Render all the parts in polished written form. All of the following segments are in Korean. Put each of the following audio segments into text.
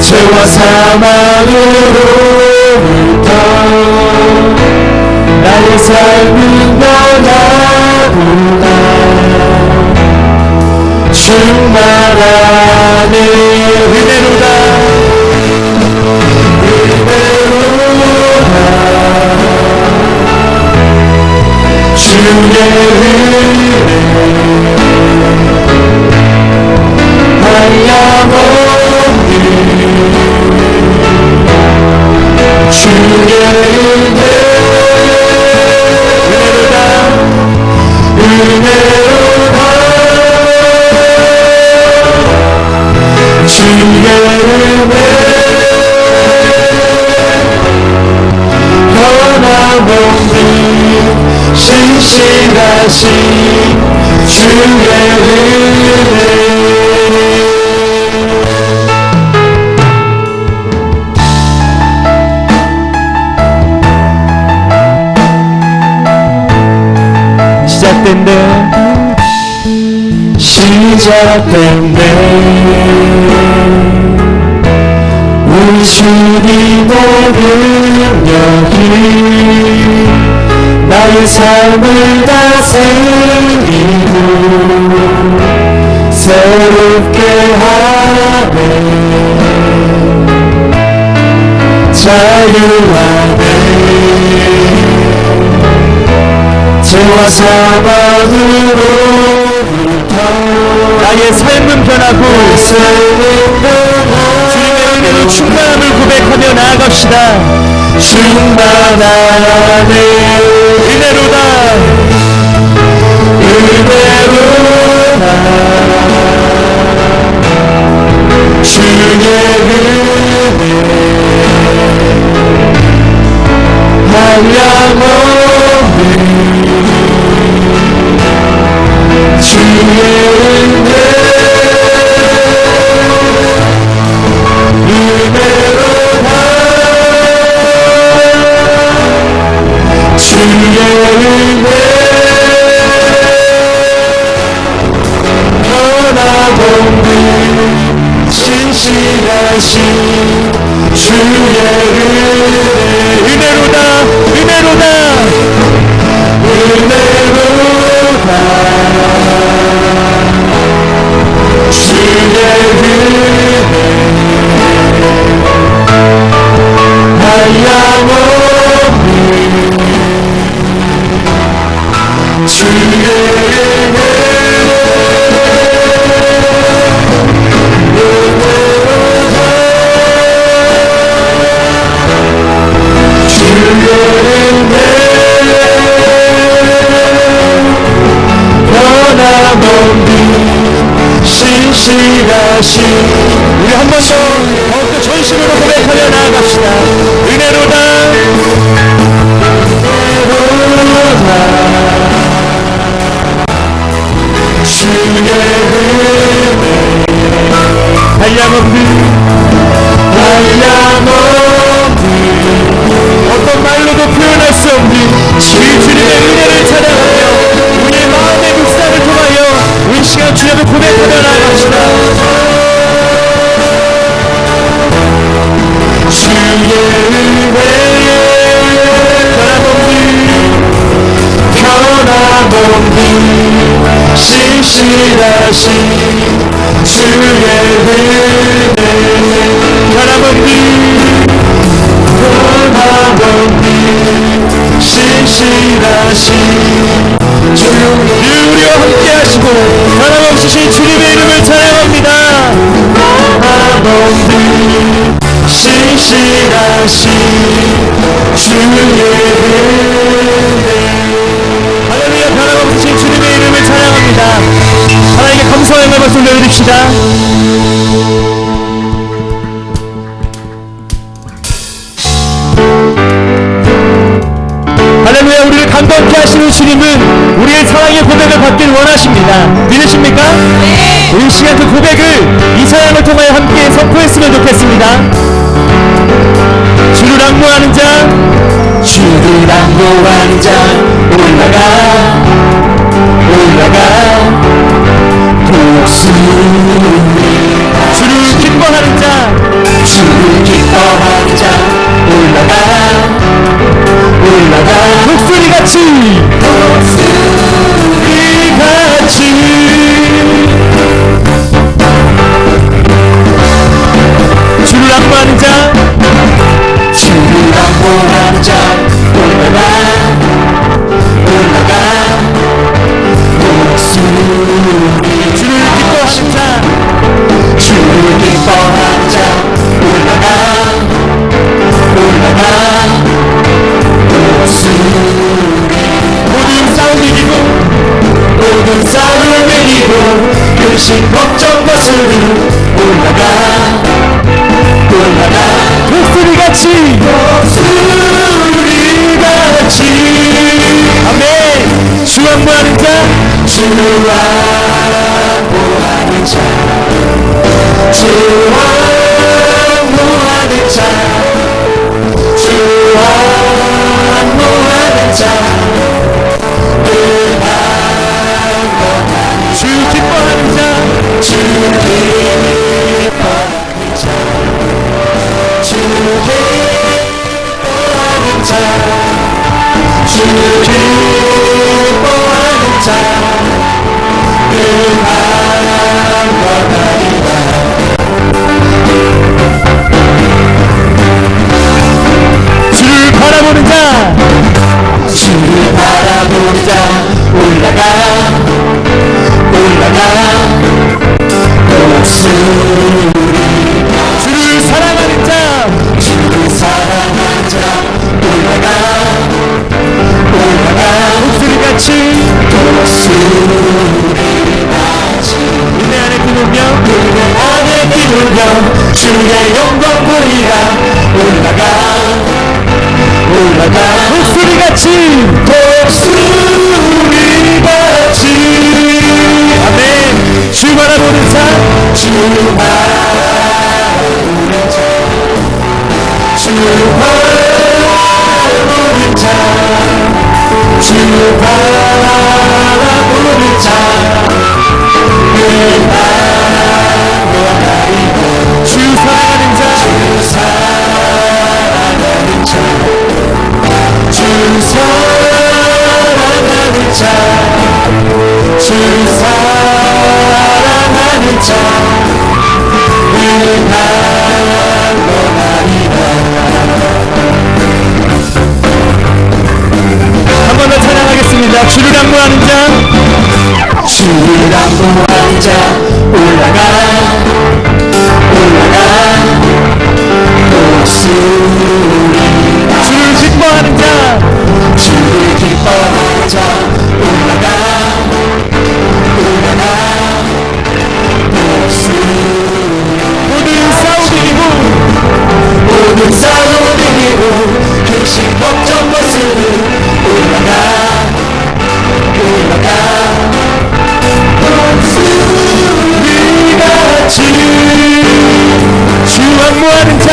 죄와 사망으로부터 나의 삶은 변화구나. 충만하네. 은혜로다 은혜로다. 주의 은혜 하염없는 주의 은혜. 은혜로다 은혜로다. 주의 은혜 변함없는 신실하신 주의 은혜. 시작된대 시작된대. 우리 주님의 능력이 나의 삶을 다스리고 새롭게 하네. 자유하네. 죄와 사망으로부터 나의 삶은 변하고 주님의 은혜로 충만함을 고백하며 나아갑시다. 충만하네. 은혜로다 은혜로다. 주의 은혜 한량없는 주의 은혜. 은혜로다 주의 은혜 변함없는 신실하신 주의 은혜. 은혜로다 은혜로다 은혜로다. 주의 은혜 한량없는 주의 은혜. 신실하신 우리 한 번 더 더욱더 전심으로 고백하며 나아갑시다. 은혜로다 은혜로다. 주의 은혜 한량없는 어떤 말로도 표현할 수 없는 주님의 은혜를 찬양하며 우리의 마음의 묵상을 통하여 이 시간 주님을 고백하며 나아갑시다. 주의 은혜 변함없는 신실하신 주의 은혜 변함없는 신실하신 우리와 함께 하시고 변함없으신 주님의 이름을 찬양합니다. 변함없는 신실하신 주의 은혜. 할렐루야. 변함없으신 주님의 이름을 찬양합니다. 하나님께 감사의 말씀 올려드립시다. 할렐루야. 우리를 감동케 하시는 주님은 우리의 사랑의 고백을 받길 원하십니다. 믿으십니까? 네. 이 시간 그 고백을 이 찬양을 통하여 함께 선포했으면 좋겠습니다. 주를 앙모하는 자, 주를 앙모하는 자 올라가 올라가 복수 근심 걱정 벗으로 올라가 독수리같이 독수리같이 아멘. 주 확보하는 자 주 확보하는 자 주 확보하는 자 주 확보하는 자 주 기뻐하는 자 주 기뻐하는 자 주 기뻐하는 자 주 기뻐하는 자 은한과 나리라 주를 바라보는 자 주를 바라보는 자 올라가 독수리 주를 사랑하는 자 주를 사랑하는 자 올라가 독수리같이 독수리같이 은혜 안에 뛰놀며 그늘 안에 뛰놀며 주의 영광 보이라 올라가 독수리같이 독수리같이 아멘. 주 바라보는 자 주 바라보는 자 주 바라보는 자 주 바라보는 자 은한과 나리고 주 사랑하는 자 주 사랑하는 자 주 사랑하는 자 은한과 나리라 한 번 더 찬양하겠습니다. 주를 양보하는 자 주를 안보하는 자 올라가 독수리 주를 기뻐하는 자 주를 기뻐하는 자 올라가 모든 싸움 이기고 모든 싸움 이기고 근심 걱정 벗으로 올라가 독수리같이 주 확보하는 자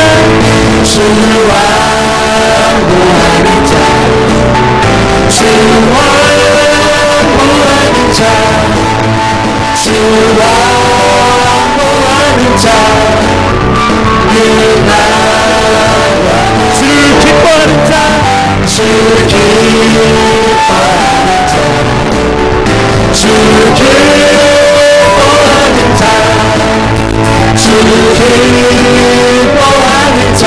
주 확보하는 자 주 확보하는 자 주 확보하는 자 은한과 주를 기뻐하는 자 주 기뻐하는 자 주 기뻐하는 자 주 기뻐하는 자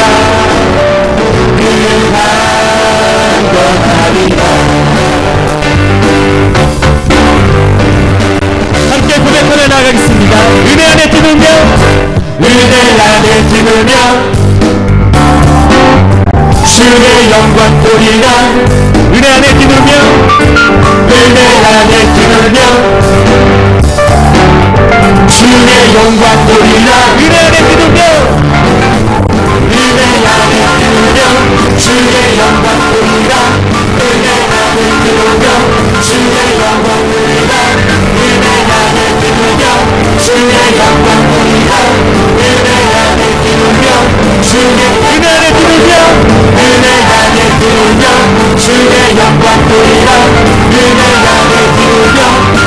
은한과 나리라 함께 고백하며 나가겠습니다. 은혜 안에 뛰놀며 은혜 안에 뛰놀며 주의 영광 보리라 은혜 안에 뛰놀며 은혜 안에 뛰놀며 주의 영광 보리라 은혜 안에 뛰놀며 은혜 안에 뛰놀며 주의 영광 보리라 은혜 안에 뛰놀며 주의 영광 보리라 은혜 안에 뛰놀며 주의 영광 보리라 은혜 안에 뛰놀며 주의 은혜 안에 뛰놀며 은혜 안에 뛰놀며 주의 영광 보리라 은혜 안에 뛰놀며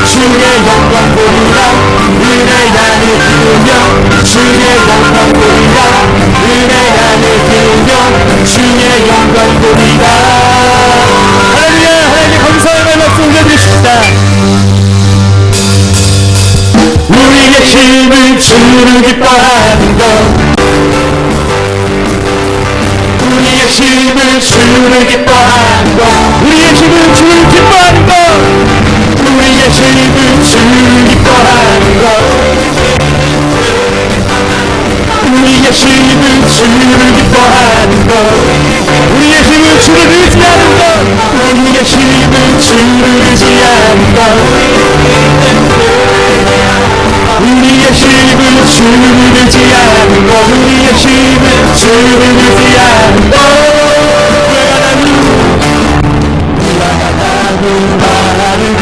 주의 영광 보리라 은혜 안에 뛰놀며 주의 영광 보리라 은혜 안에 뛰놀며 주의 영광 보리라 할렐루야. 하나님의 감사의 박수 올려드립시다. 우리의 힘을 주를 기뻐하는 것 우리의 힘을 주를 기뻐하는 것 우리의 힘은 주를 기뻐하는 것 우리의 힘을 주를 기뻐하는 것 우리의 힘을 주를 기뻐하는 것 우리의 힘은 주를 의지하는 것 우리의 힘을 주를 의지하는 것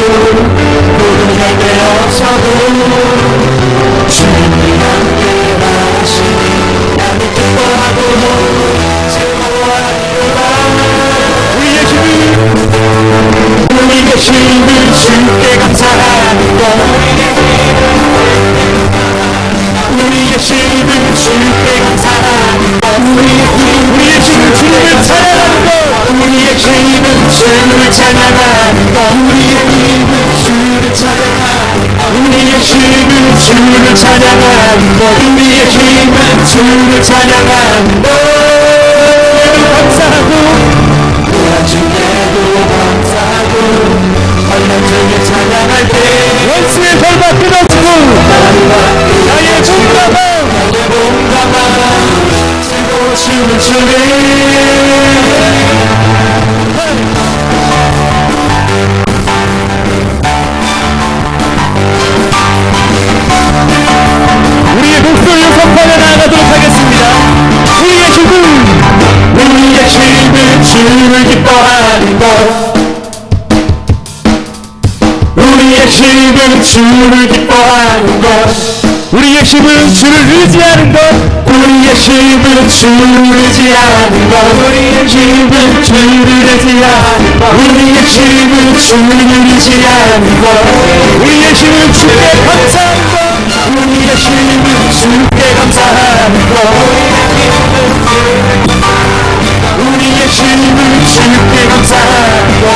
모든 게 없어도 주님이 함께 하시니 나는 기뻐하고 우리의 힘을 우리의 힘을 주께 감사하는 것 우리의 힘을 주께 감사하는 것 우리의 힘을 주님을 찬양하는 것 우리의 힘은 주를 찬양하는 것 우리의 힘은 주를 찬양하는 것 우리의 힘은 주를 찬양하는 것 우리의 힘은 주를 찬양하는 것 감사하고 주께도 감사하고 환난 중에 찬양할 때 원수의 벌받 끊어주고 나의 종가방 나의 몸담아 즐거워 춤을 추네 우리의 목소리를 선포하며 나아가도록 하겠습니다. 우리의 힘은 주를 기뻐하는 것 우리의 힘은 주를 기뻐하는 것 우리의 힘은 주를 의지하는 것 우리의 힘은 주를 의지하는 것 우리의 힘은 주를 의지하는 것 우리의 힘은 주를 의지하는 것 우리의 힘은 주께 감사하는 것 우리의 힘은 주께 감사하는 것 우리의 힘은 주께 감사하는 것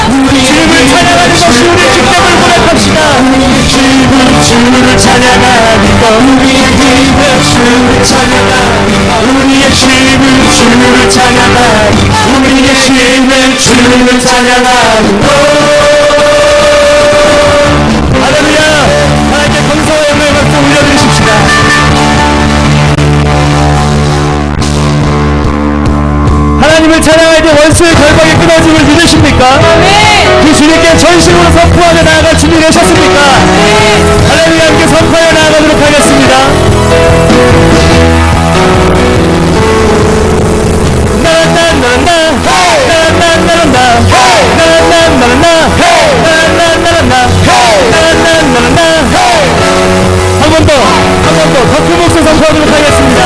주님을 찬양하는 것이 우리의 기쁨을 고백합시다. 우리의 힘은 주를 찬양하는 것 우리의 힘은 주를 찬양하는 것 우리의 힘은 주를 찬양하는 것 우리의 힘은 주를 찬양하는 것 할렐루야. 하나님께 감사와 영광의 박수 올려드리십시다. 하나님을 찬양할 때 원수의 결박이 끊어짐을 믿으십니까? 그 주님께 전심으로 선포하며 나아갈 준비 되셨습니까? 할렐루야. 함께 선포하며 나아가도록 하겠습니다. 한 번 더 더 큰 목소리 선포하도록 하겠습니다.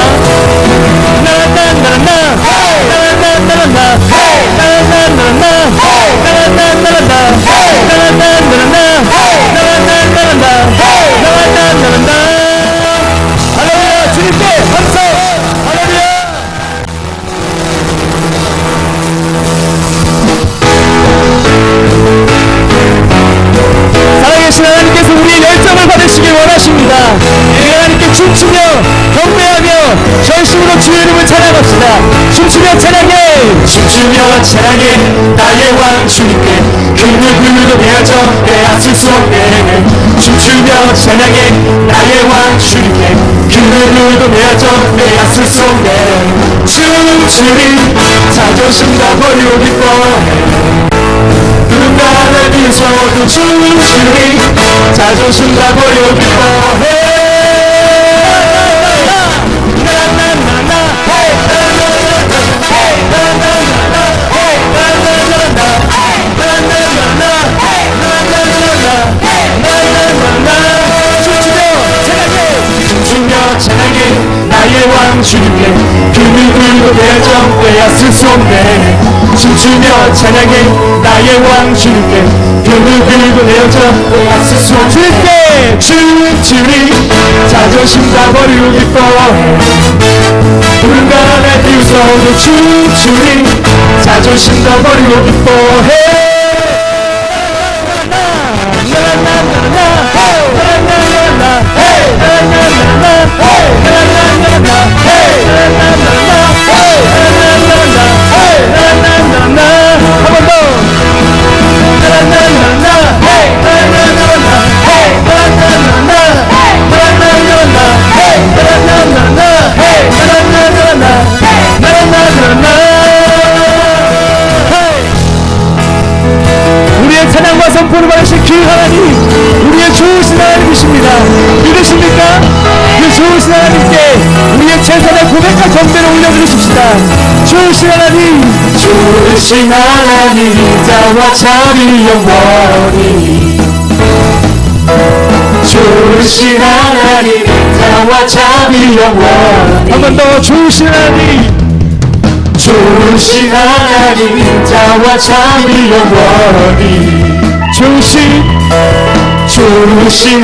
할렐루야. 주님께 감사. 할렐루야. 살아계신 하나님께서 우리의 열정을 받으시길 원하십니다. 우리 하나님께 춤추며 경배하며 전심으로 주의 이름을 찬양합시다. 춤추며 찬양해. 춤추며 찬양해 나의 왕 주님께 그 누구도 되어져 내 앞을 쏘네 춤추며 찬양해 나의 왕 주님께 그 누구도 되어져 내 앞을 쏘네 춤추리 자존심 다 버리고 기뻐해 누가 날 비웃어도 춤추리 자존심 다 버리고 기뻐해 찬양해 나의 왕 주님께 그 누구도 대적 빼앗을 수 없네 춤추며 찬양해 나의 왕 주님께 그 누구도 대적 빼앗을 수 없네 춤추리 자존심 다 버리고 기뻐해 누가 날 비웃어도 춤추리 자존심 다 버리고 기뻐해 우리의 찬양과 선포를 받으신 그 하나님, 우리의 좋으신 하나님이십니다. 믿으십니까? 그 좋으신 하나님께 우리의 제사를 고백과 경배를 올려드리십시다. 좋으신 하나님, 좋으신 하나님 자와 참이 영원히 좋으신 하나님 인자와 참이 영원히 한 번 더 좋으신 하나님 좋으신 하나님 인자와 참이 영원히 좋으신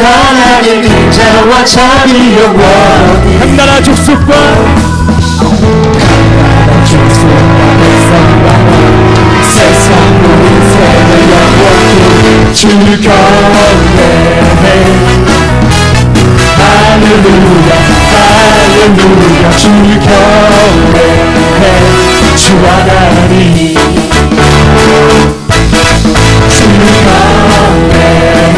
하나님 인자와 참이 영원히 한나라 족속과 세상 모든 세대 영원히 주 경배해 할렐루야 할렐루야 주 경배해 주 하나님 주 경배해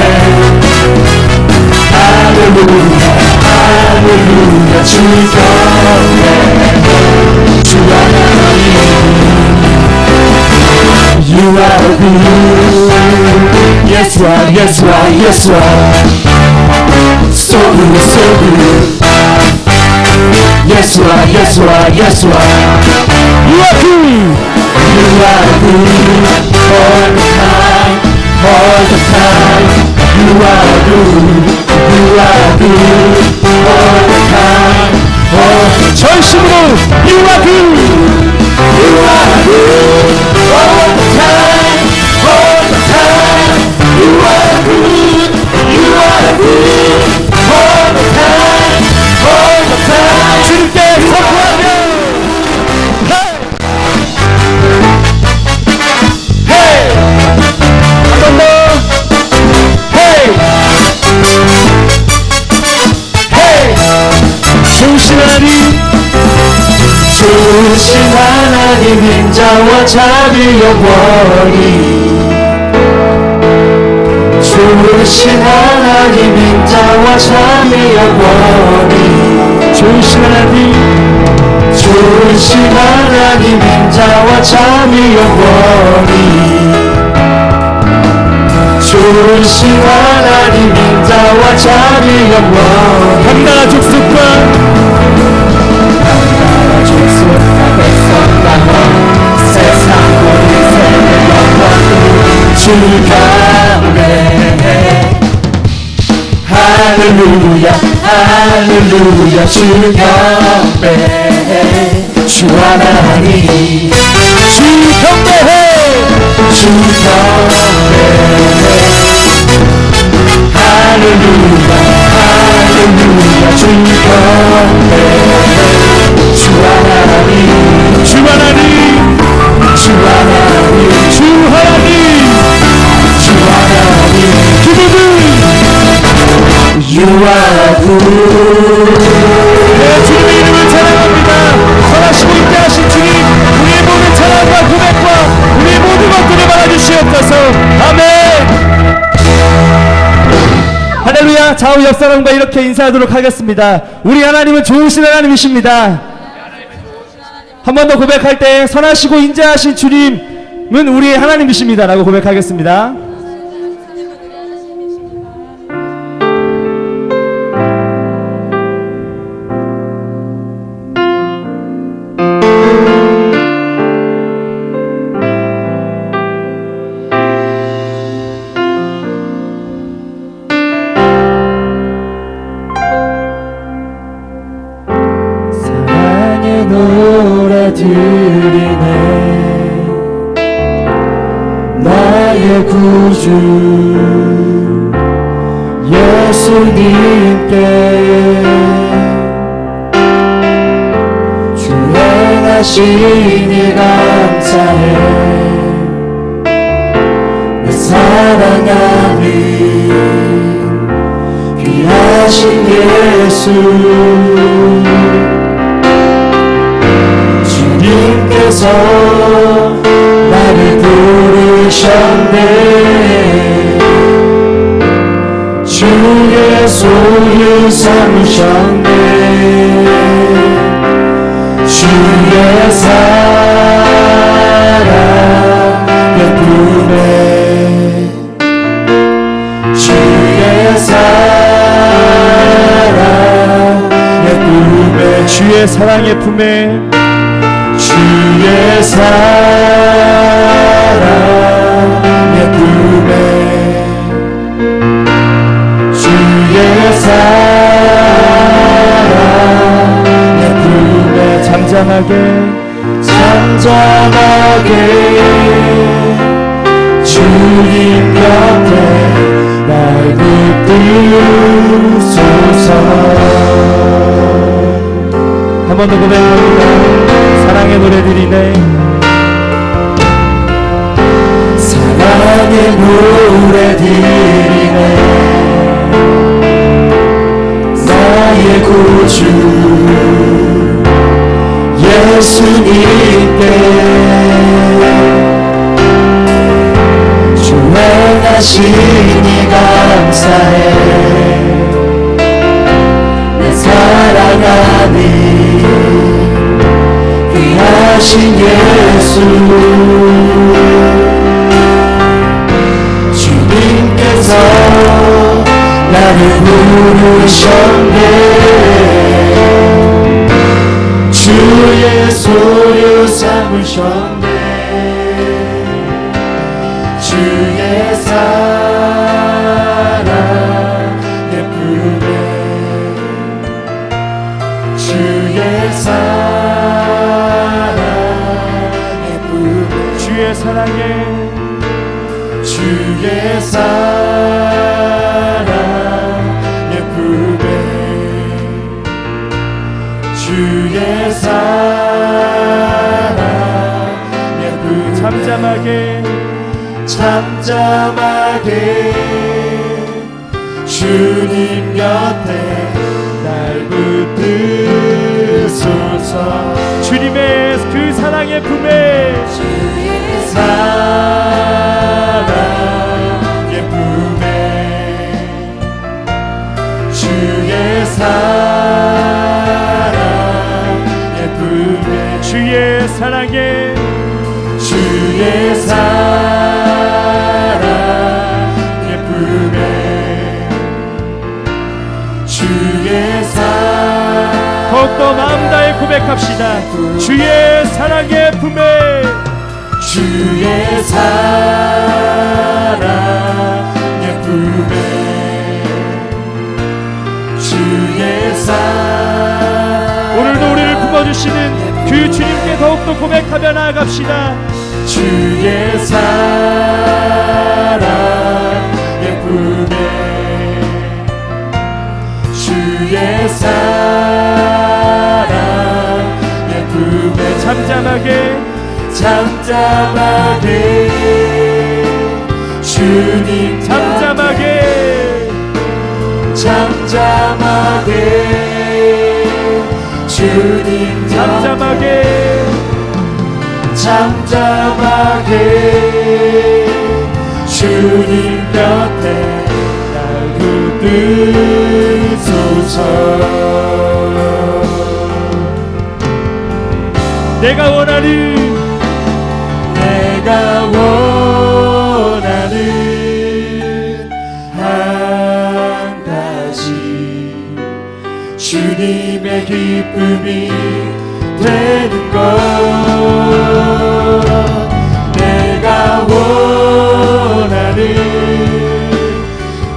할렐루야 할렐루야 주 경배해 주 하나님 You are good Yes Lord, yes Lord, yes Lord So good, so good Yes Lord, yes Lord, yes Lord You are good You are good all the time You are good, you are good all the time 전심으로 You are good You are good all the time You are good, you are good all the time 주님께 선포하며 Hey! 한 번 더 Hey! Hey! 좋으신 하나님 좋으신 하나님 인자와 참이 영원히 좋으신 하나님 인자와 참이 영원히 좋으신 하나님 좋으신 하나님 인자와 참이 영원히 좋으신 하나님 인자와 참이 영원히 한나라 족속과 세상 모든 세대 영원히 주 경배해 할렐루야 할렐루야 주 경배해 주 하나님 주 경배해 주 경배해 할렐루야 할렐루야 주 경배해 주 하나님 주 하나님 주 하나님 주 하나님 주 하나님 기도들 You are good 네 주님의 이름을 찬양합니다 선하시고 인자하신 주님 우리의 모든 찬양과 고백과 우리의 모든 것들을 받아주시옵소서 아멘 할렐루야 좌우 옆 사람과 이렇게 인사하도록 하겠습니다 우리 하나님은 좋으신 하나님이십니다 한 번 더 고백할 때 선하시고 인자하신 주님은 우리의 하나님이십니다 라고 고백하겠습니다 사랑의 노래 드리네 나의 구주 예수님께 주 행하시니 감사해 내 사랑하는 귀하신 예수 주님께서 나를 부르셨네 주의 소유 삼으셨네 주의 사랑 예쁘네 주의 사랑 예쁘네 주의 사랑의 품에 주의 사랑 예쁘네 주의 잠잠하게 주님 곁에 날 붙들소서. 한 번 더 고백합니다. 사랑의 노래 드리네. 사랑의 노래 드리네. 나의 구주 예수님께 주 행하시니 감사해. 내 사랑하니 귀하신 예수 주님께서 나를 부르셨네. 주의 소유 삼으셨네. 주의 사랑 예쁘네. 주의 사랑 예쁘네. 주의 사랑에 주의 사랑 예쁘네. 주의 사랑 예쁘네. 잠잠하게 주님 곁에 날 붙들소서. 주님의 그 사랑의 품에 사랑 예쁘네. 주의 사랑 예쁘네. 주의 사랑에 주의 사랑 예쁘네. 주의 사랑 더욱더 마음 다해 고백합시다. 주의 사랑의 품에 주의 사랑 예쁘네. 주의 사랑 오늘도 우리를 품어주시는 그 주님께 더욱더 고백하며 나아갑시다. 주의 사랑 예쁘네. 주의 사랑 예쁘네. 잠잠하게 주님 잠잠하게 주님 잠잠하게 주님 곁에 날 붙들소서. 내가 원하는 한 가지 주님의 기쁨이 되는 것. 내가 원하는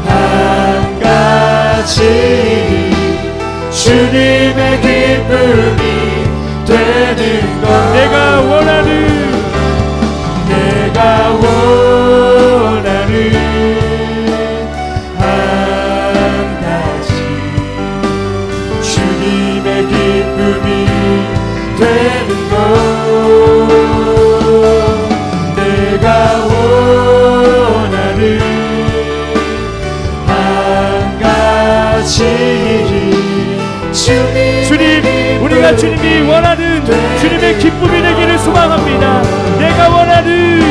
한 가지 주님의 기쁨이 되는 것. 내가 원하는 한 가지 주님의 기쁨이 되는 것. 내가 원하는 한 가지 주님, 우리가 주님이 원하는 주님의 기쁨이 되기를 소망합니다. 내가 원하는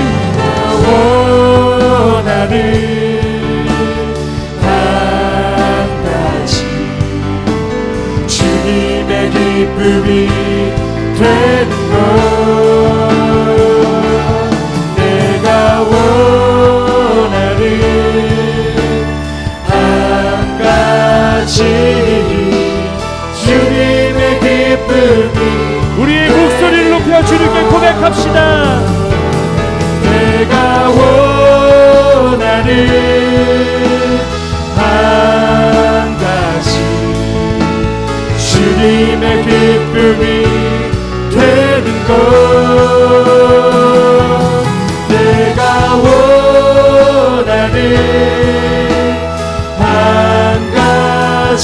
한 가지 주님의 기쁨이 되는 것. 내가 원하는 한 가지 주님의 기쁨이. 우리의 목소리를 높여 주님께 고백합시다. 내가 원하는 한 가지 주님의 기쁨이 되는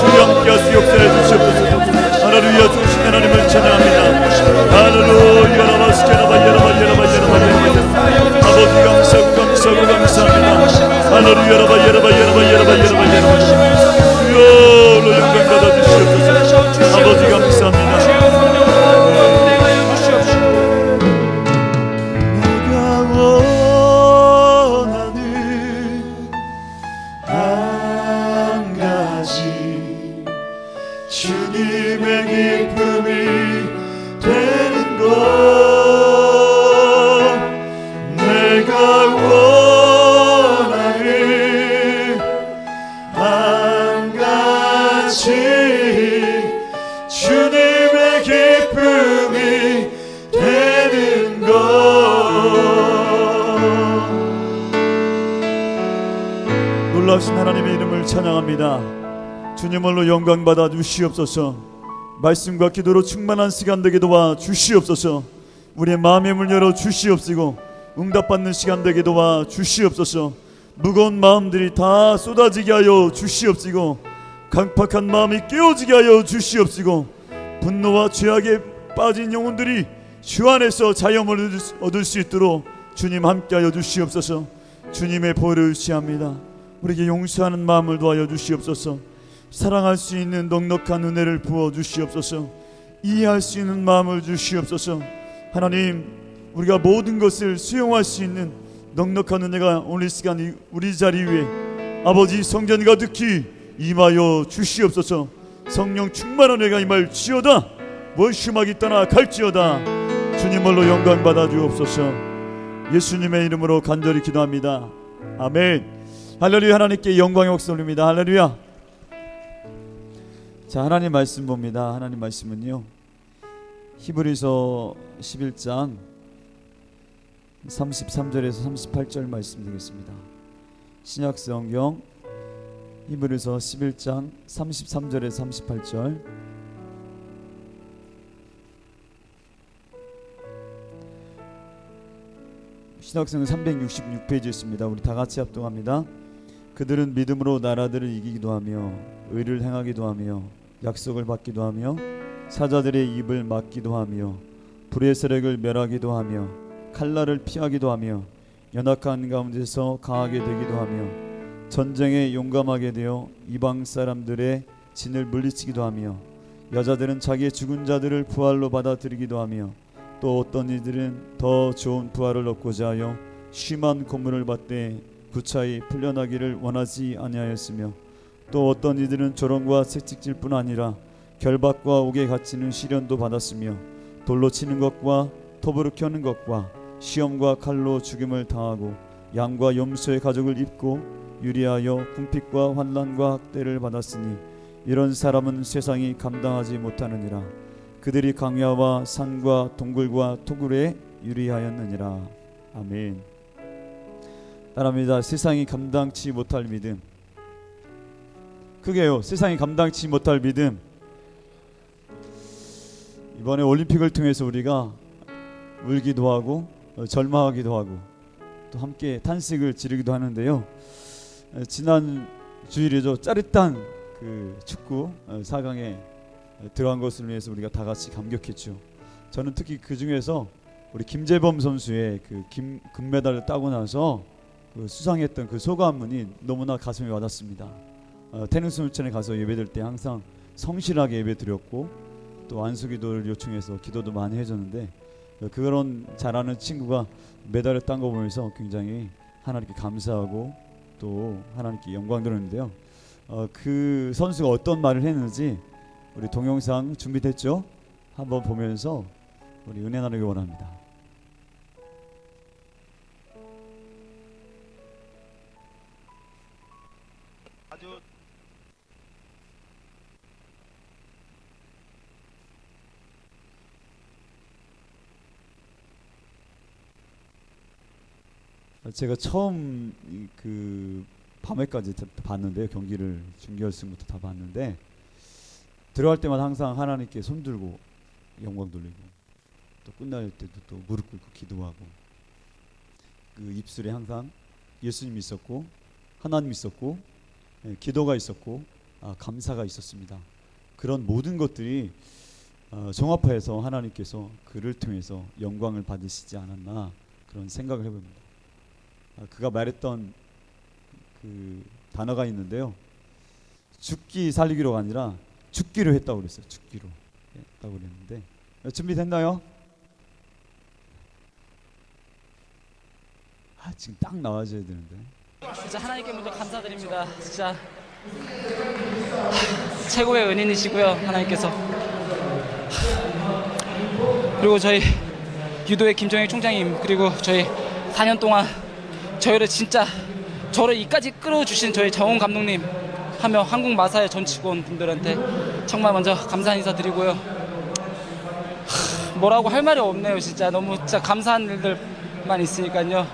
주여 함께하시 역사해 주시옵소서. 할렐루야. 주신 하나님을 찬양합니다. 할렐루야. 아버지 감사합니다. 할렐루야. 주여 영광 받아 주시옵소서. 아버지 감사합니다. 주님의 기쁨이 되는 것 내가 원하는 한 가지 주님의 기쁨이 되는 것 놀라우신 하나님의 이름을 찬양합니다. 주님을로 영광 받아 주시옵소서. 말씀과 기도로 충만한 시간 되게 도와 주시옵소서. 우리의 마음의 문 열어 주시옵시고 응답받는 시간 되게 도와 주시옵소서. 무거운 마음들이 다 쏟아지게 하여 주시옵시고 강팍한 마음이 깨어지게 하여 주시옵시고 분노와 죄악에 빠진 영혼들이 주 안에서 자유함을 얻을 수 있도록 주님 함께하여 주시옵소서. 주님의 보혈을 의지합니다. 우리에게 용서하는 마음을 도하여 주시옵소서. 사랑할 수 있는 넉넉한 은혜를 부어 주시옵소서. 이해할 수 있는 마음을 주시옵소서. 하나님, 우리가 모든 것을 수용할 수 있는 넉넉한 은혜가 오늘 시간 우리 자리 위에 아버지 성전 가득히 임하여 주시옵소서. 성령 충만한 은혜가 임할지어다. 월심하기 떠나 갈지어다. 주님으로 영광 받아 주옵소서. 예수님의 이름으로 간절히 기도합니다. 아멘. 할렐루야. 하나님께 영광의 박수 올립니다. 할렐루야. 자, 하나님 말씀 봅니다. 하나님 말씀은요, 히브리서 11장 33절에서 38절 말씀 되겠습니다. 신약 성경 히브리서 11장 33절에서 38절. 신약성경 366페이지 있습니다. 우리 다 같이 합동합니다. 그들은 믿음으로 나라들을 이기기도 하며 의를 행하기도 하며 약속을 받기도 하며 사자들의 입을 막기도 하며 불의 세력을 멸하기도 하며 칼날을 피하기도 하며 연약한 가운데서 강하게 되기도 하며 전쟁에 용감하게 되어 이방 사람들의 진을 물리치기도 하며 여자들은 자기의 죽은 자들을 부활로 받아들이기도 하며 또 어떤 이들은 더 좋은 부활을 얻고자 하여 심한 고문을 받되 구차히 풀려나기를 원하지 아니하였으며 또 어떤 이들은 조롱과 채찍질뿐 아니라 결박과 옥에 갇히는 시련도 받았으며 돌로 치는 것과 톱으로 켜는 것과 시험과 칼로 죽임을 당하고 양과 염소의 가죽을 입고 유리하여 궁핍과 환난과 학대를 받았으니 이런 사람은 세상이 감당하지 못하느니라. 그들이 강야와 산과 동굴과 토굴에 유리하였느니라. 아멘. 따라합니다. 세상이 감당치 못할 믿음. 크게요. 세상이 감당치 못할 믿음. 이번에 올림픽을 통해서 우리가 울기도 하고 절망하기도 하고 또 함께 탄식을 지르기도 하는데요. 지난 주일에도 짜릿한 그 축구 4강에 들어간 것을 위해서 우리가 다 같이 감격했죠. 저는 특히 그 중에서 우리 김재범 선수의 그 금메달을 따고 나서 그 수상했던 그 소감문이 너무나 가슴에 와닿습니다. 테니스 울천에 가서 예배드릴 때 항상 성실하게 예배드렸고 또 안수기도를 요청해서 기도도 많이 해줬는데 그런 잘하는 친구가 메달을 딴 거 보면서 굉장히 하나님께 감사하고 또 하나님께 영광 드렸는데요. 그 선수가 어떤 말을 했는지 우리 동영상 준비됐죠? 한번 보면서 우리 은혜 나누기 원합니다. 제가 처음 그 밤에까지 봤는데요. 경기를 준결승부터 다 봤는데 들어갈 때마다 항상 하나님께 손들고 영광 돌리고 또 끝날 때도 또 무릎 꿇고 기도하고 그 입술에 항상 예수님이 있었고 하나님이 있었고 기도가 있었고 감사가 있었습니다. 그런 모든 것들이 종합해서 하나님께서 그를 통해서 영광을 받으시지 않았나 그런 생각을 해봅니다. 그가 말했던 그 단어가 있는데요. 죽기 살리기로가 아니라 죽기로 했다고 그랬어요. 죽기로 했다고 그랬는데 준비됐나요? 지금 딱 나와줘야 되는데. 진짜 하나님께 먼저 감사드립니다. 진짜 최고의 은인이시고요. 하나님께서. 그리고 저희 유도의 김정희 총장님 그리고 저희 4년 동안 저희를 진짜 저를 이까지 끌어주신 저희 정훈 감독님 하며 한국 마사의 전 직원 분들한테 정말 먼저 감사 인사드리고요. 뭐라고 할 말이 없네요. 진짜 너무 진짜 감사한 일들만 있으니까요.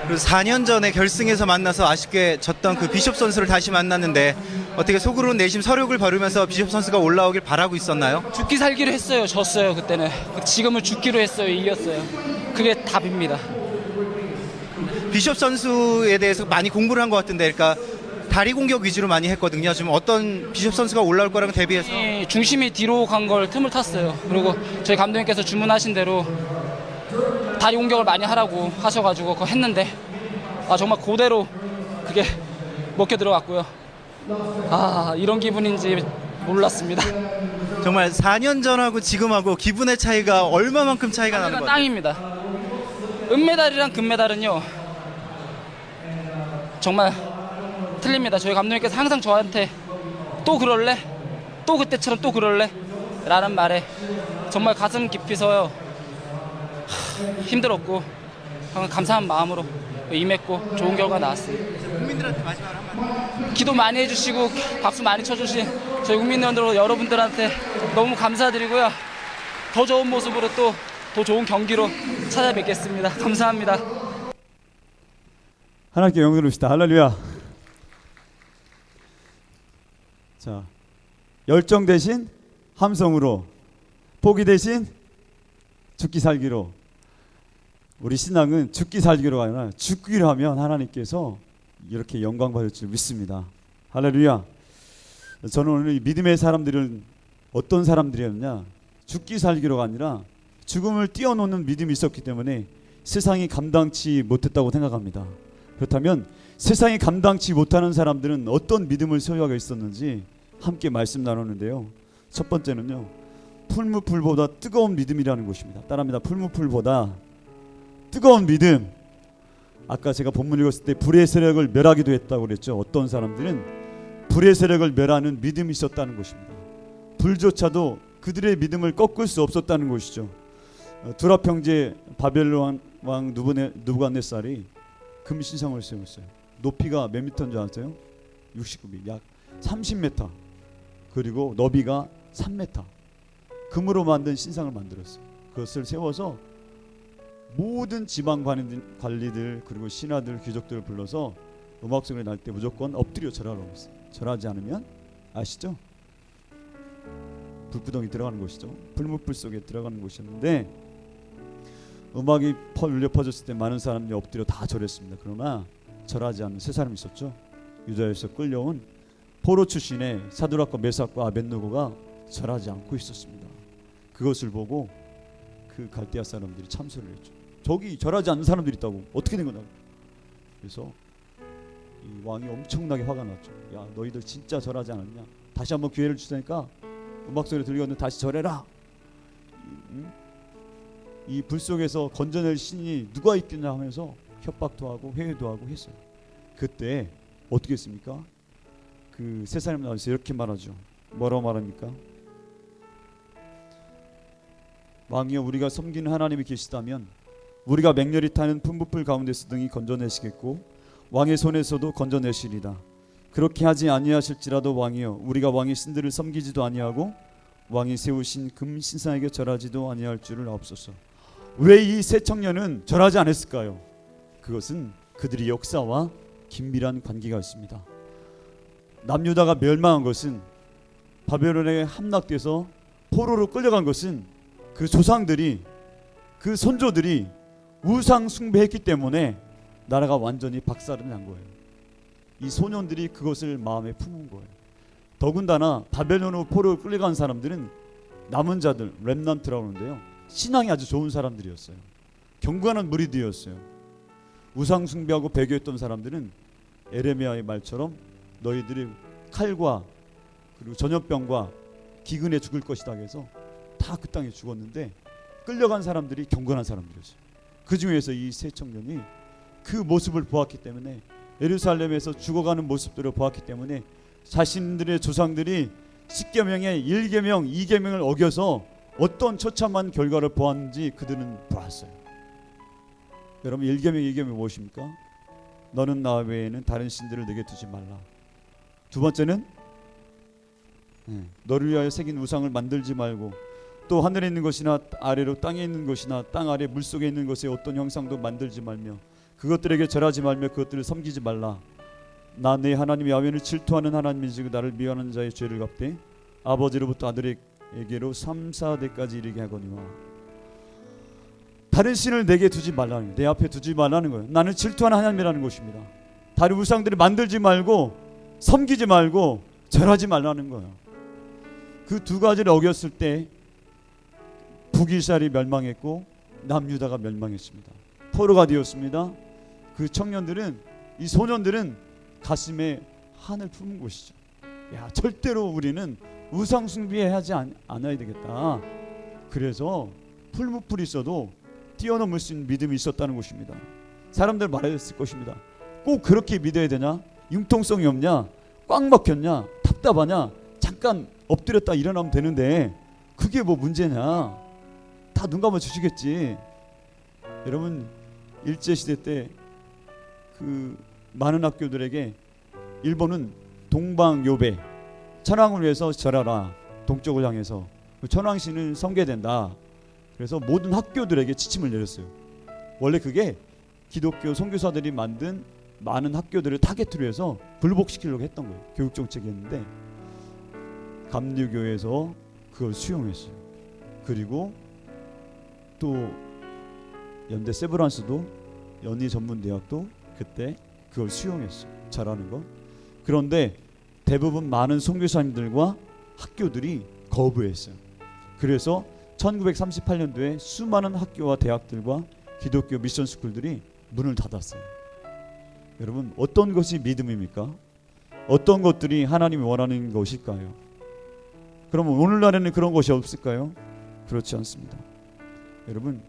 그리고 4년 전에 결승에서 만나서 아쉽게 졌던 그 비숍 선수를 다시 만났는데 어떻게 속으로는 내심 설욕을 벌이면서 비숍 선수가 올라오길 바라고 있었나요? 죽기 살기로 했어요. 졌어요. 그때는. 지금은 죽기로 했어요. 이겼어요. 그게 답입니다. 비숍 선수에 대해서 많이 공부를 한 것 같은데 그러니까 다리 공격 위주로 많이 했거든요. 지금 어떤 비숍 선수가 올라올 거랑 대비해서 중심이 뒤로 간 걸 틈을 탔어요. 그리고 저희 감독님께서 주문하신 대로 다리 공격을 많이 하라고 하셔가지고 그거 했는데 정말 그대로 그게 먹혀 들어갔고요. 이런 기분인지 몰랐습니다. 정말 4년 전하고 지금하고 기분의 차이가 얼마만큼 차이가 나는 거예요? 땅입니다. 은메달이랑 금메달은요 정말 틀립니다. 저희 감독님께서 항상 저한테 또 그럴래? 또 그때처럼 또 그럴래? 라는 말에 정말 가슴 깊이서요 힘들었고 감사한 마음으로 임했고 좋은 결과 나왔습니다. 국민들한테 마지막으로 한마디. 기도 많이 해주시고 박수 많이 쳐주신 저희 국민여러분 여러분들한테 너무 감사드리고요. 더 좋은 모습으로 또 더 좋은 경기로 찾아뵙겠습니다. 감사합니다. 하나님께 영광 돌립시다. 할렐루야. 자, 열정 대신 함성으로, 포기 대신 죽기 살기로. 우리 신앙은 죽기 살기로가 아니라 죽기로 하면 하나님께서 이렇게 영광 받을 줄 믿습니다. 할렐루야. 저는 오늘 믿음의 사람들은 어떤 사람들이었냐, 죽기 살기로가 아니라 죽음을 뛰어넘는 믿음이 있었기 때문에 세상이 감당치 못했다고 생각합니다. 그렇다면 세상이 감당치 못하는 사람들은 어떤 믿음을 소유하고 있었는지 함께 말씀 나누는데요. 첫 번째는요, 풀무불보다 뜨거운 믿음이라는 것입니다. 따라합니다. 풀무불보다 뜨거운 믿음. 아까 제가 본문 읽었을 때 불의 세력을 멸하기도 했다고 그랬죠. 어떤 사람들은 불의 세력을 멸하는 믿음이 있었다는 것입니다. 불조차도 그들의 믿음을 꺾을 수 없었다는 것이죠. 두랍 형제 바벨론 왕 느부갓네살이 금신상을 세웠어요. 높이가 몇 미터인 줄 아세요? 69m, 약 30m. 그리고 너비가 3m. 금으로 만든 신상을 만들었어요. 그것을 세워서 모든 지방 관리들 그리고 신하들 귀족들을 불러서 음악 소리 날 때 무조건 엎드려 절하라고 했어요. 절하지 않으면 아시죠? 불구덩이 들어가는 곳이죠. 불무불 속에 들어가는 곳이었는데 음악이 울려 퍼졌을 때 많은 사람들이 엎드려 다 절했습니다. 그러나 절하지 않는 세 사람이 있었죠. 유다에서 끌려온 포로 출신의 사드락과 메삭과 아벳느고가 절하지 않고 있었습니다. 그것을 보고 그 갈대아 사람들이 참소를 했죠. 저기 절하지 않는 사람들이 있다고, 어떻게 된 거냐. 그래서 이 왕이 엄청나게 화가 났죠. 야, 너희들 진짜 절하지 않았냐? 다시 한번 기회를 주니까 음악 소리 들리거든 다시 절해라. 이 불 속에서 건져낼 신이 누가 있겠냐 하면서 협박도 하고 회유도 하고 했어요. 그때 어떻게 했습니까? 그 세 사람이 나와서 이렇게 말하죠. 뭐라고 말합니까? 왕이여, 우리가 섬기는 하나님이 계시다면 우리가 맹렬히 타는 풍부풀 가운데서 등이 건져내시겠고 왕의 손에서도 건져내시리다. 그렇게 하지 아니하실지라도 왕이여, 우리가 왕의 신들을 섬기지도 아니하고 왕이 세우신 금 신상에게 절하지도 아니할 줄을 아옵소서. 왜 이 세 청년은 절하지 않았을까요? 그것은 그들의 역사와 긴밀한 관계가 있습니다. 남유다가 멸망한 것은, 바벨론에 함락돼서 포로로 끌려간 것은 그 조상들이, 그 선조들이 우상 숭배했기 때문에 나라가 완전히 박살을 난 거예요. 이 소년들이 그것을 마음에 품은 거예요. 더군다나 바벨론으로 포로로 끌려간 사람들은 남은 자들, 렘넌트라고 하는데요, 신앙이 아주 좋은 사람들이었어요. 경건한 무리들이었어요. 우상 숭배하고 배교했던 사람들은 에레미야의 말처럼 너희들이 칼과 그리고 전염병과 기근에 죽을 것이다 해서 다 그 땅에 죽었는데, 끌려간 사람들이 경건한 사람들이었어요. 그 중에서 이 세 청년이 그 모습을 보았기 때문에, 예루살렘에서 죽어가는 모습들을 보았기 때문에 자신들의 조상들이 10계명의 1계명, 2계명을 어겨서 어떤 처참한 결과를 보았는지 그들은 보았어요. 여러분, 1계명, 2계명이 무엇입니까? 너는 나 외에는 다른 신들을 내게 두지 말라. 두 번째는 너를 위하여 새긴 우상을 만들지 말고, 또 하늘에 있는 것이나 아래로 땅에 있는 것이나 땅 아래 물속에 있는 것의 어떤 형상도 만들지 말며 그것들에게 절하지 말며 그것들을 섬기지 말라. 나 내 하나님 야훼를 질투하는 하나님이지 나를 미워하는 자의 죄를 갚되 아버지로부터 아들에게로 3, 4대까지 이르게 하거니와. 다른 신을 내게 두지 말라는 거예요. 내 앞에 두지 말라는 거예요. 나는 질투하는 하나님이라는 것입니다. 다른 우상들을 만들지 말고 섬기지 말고 절하지 말라는 거예요. 그 두 가지를 어겼을 때 북이스라엘이 멸망했고 남유다가 멸망했습니다. 포로가 되었습니다. 그 청년들은, 이 소년들은 가슴에 한을 품은 것이죠. 야, 절대로 우리는 우상 숭배하지 않아야 되겠다. 그래서 풀무풀이 있어도 뛰어넘을 수 있는 믿음이 있었다는 것입니다. 사람들 말했을 것입니다. 꼭 그렇게 믿어야 되냐? 융통성이 없냐? 꽉 막혔냐? 답답하냐? 잠깐 엎드렸다 일어나면 되는데 그게 뭐 문제냐? 다 눈 감아 주시겠지. 여러분, 일제시대 때 그 많은 학교들에게 일본은 동방요배, 천황을 위해서 절하라, 동쪽을 향해서. 천황신을 섬겨야 그래서 모든 학교들에게 지침을 내렸어요. 원래 그게 기독교 선교사들이 만든 많은 학교들을 타겟으로 해서 불복시키려고 했던 거예요. 교육정책이었는데 감리교에서 그걸 수용했어요. 그리고 또 연대 세브란스도, 연희전문대학도 그때 그걸 수용했어요. 잘하는 거. 그런데 대부분 많은 선교사님들과 학교들이 거부했어요. 그래서 1938년도에 수많은 학교와 대학들과 기독교 미션 스쿨들이 문을 닫았어요. 여러분, 어떤 것이 믿음입니까? 어떤 것들이 하나님이 원하는 것일까요? 그러면 오늘날에는 그런 것이 없을까요? 그렇지 않습니다. 여러분,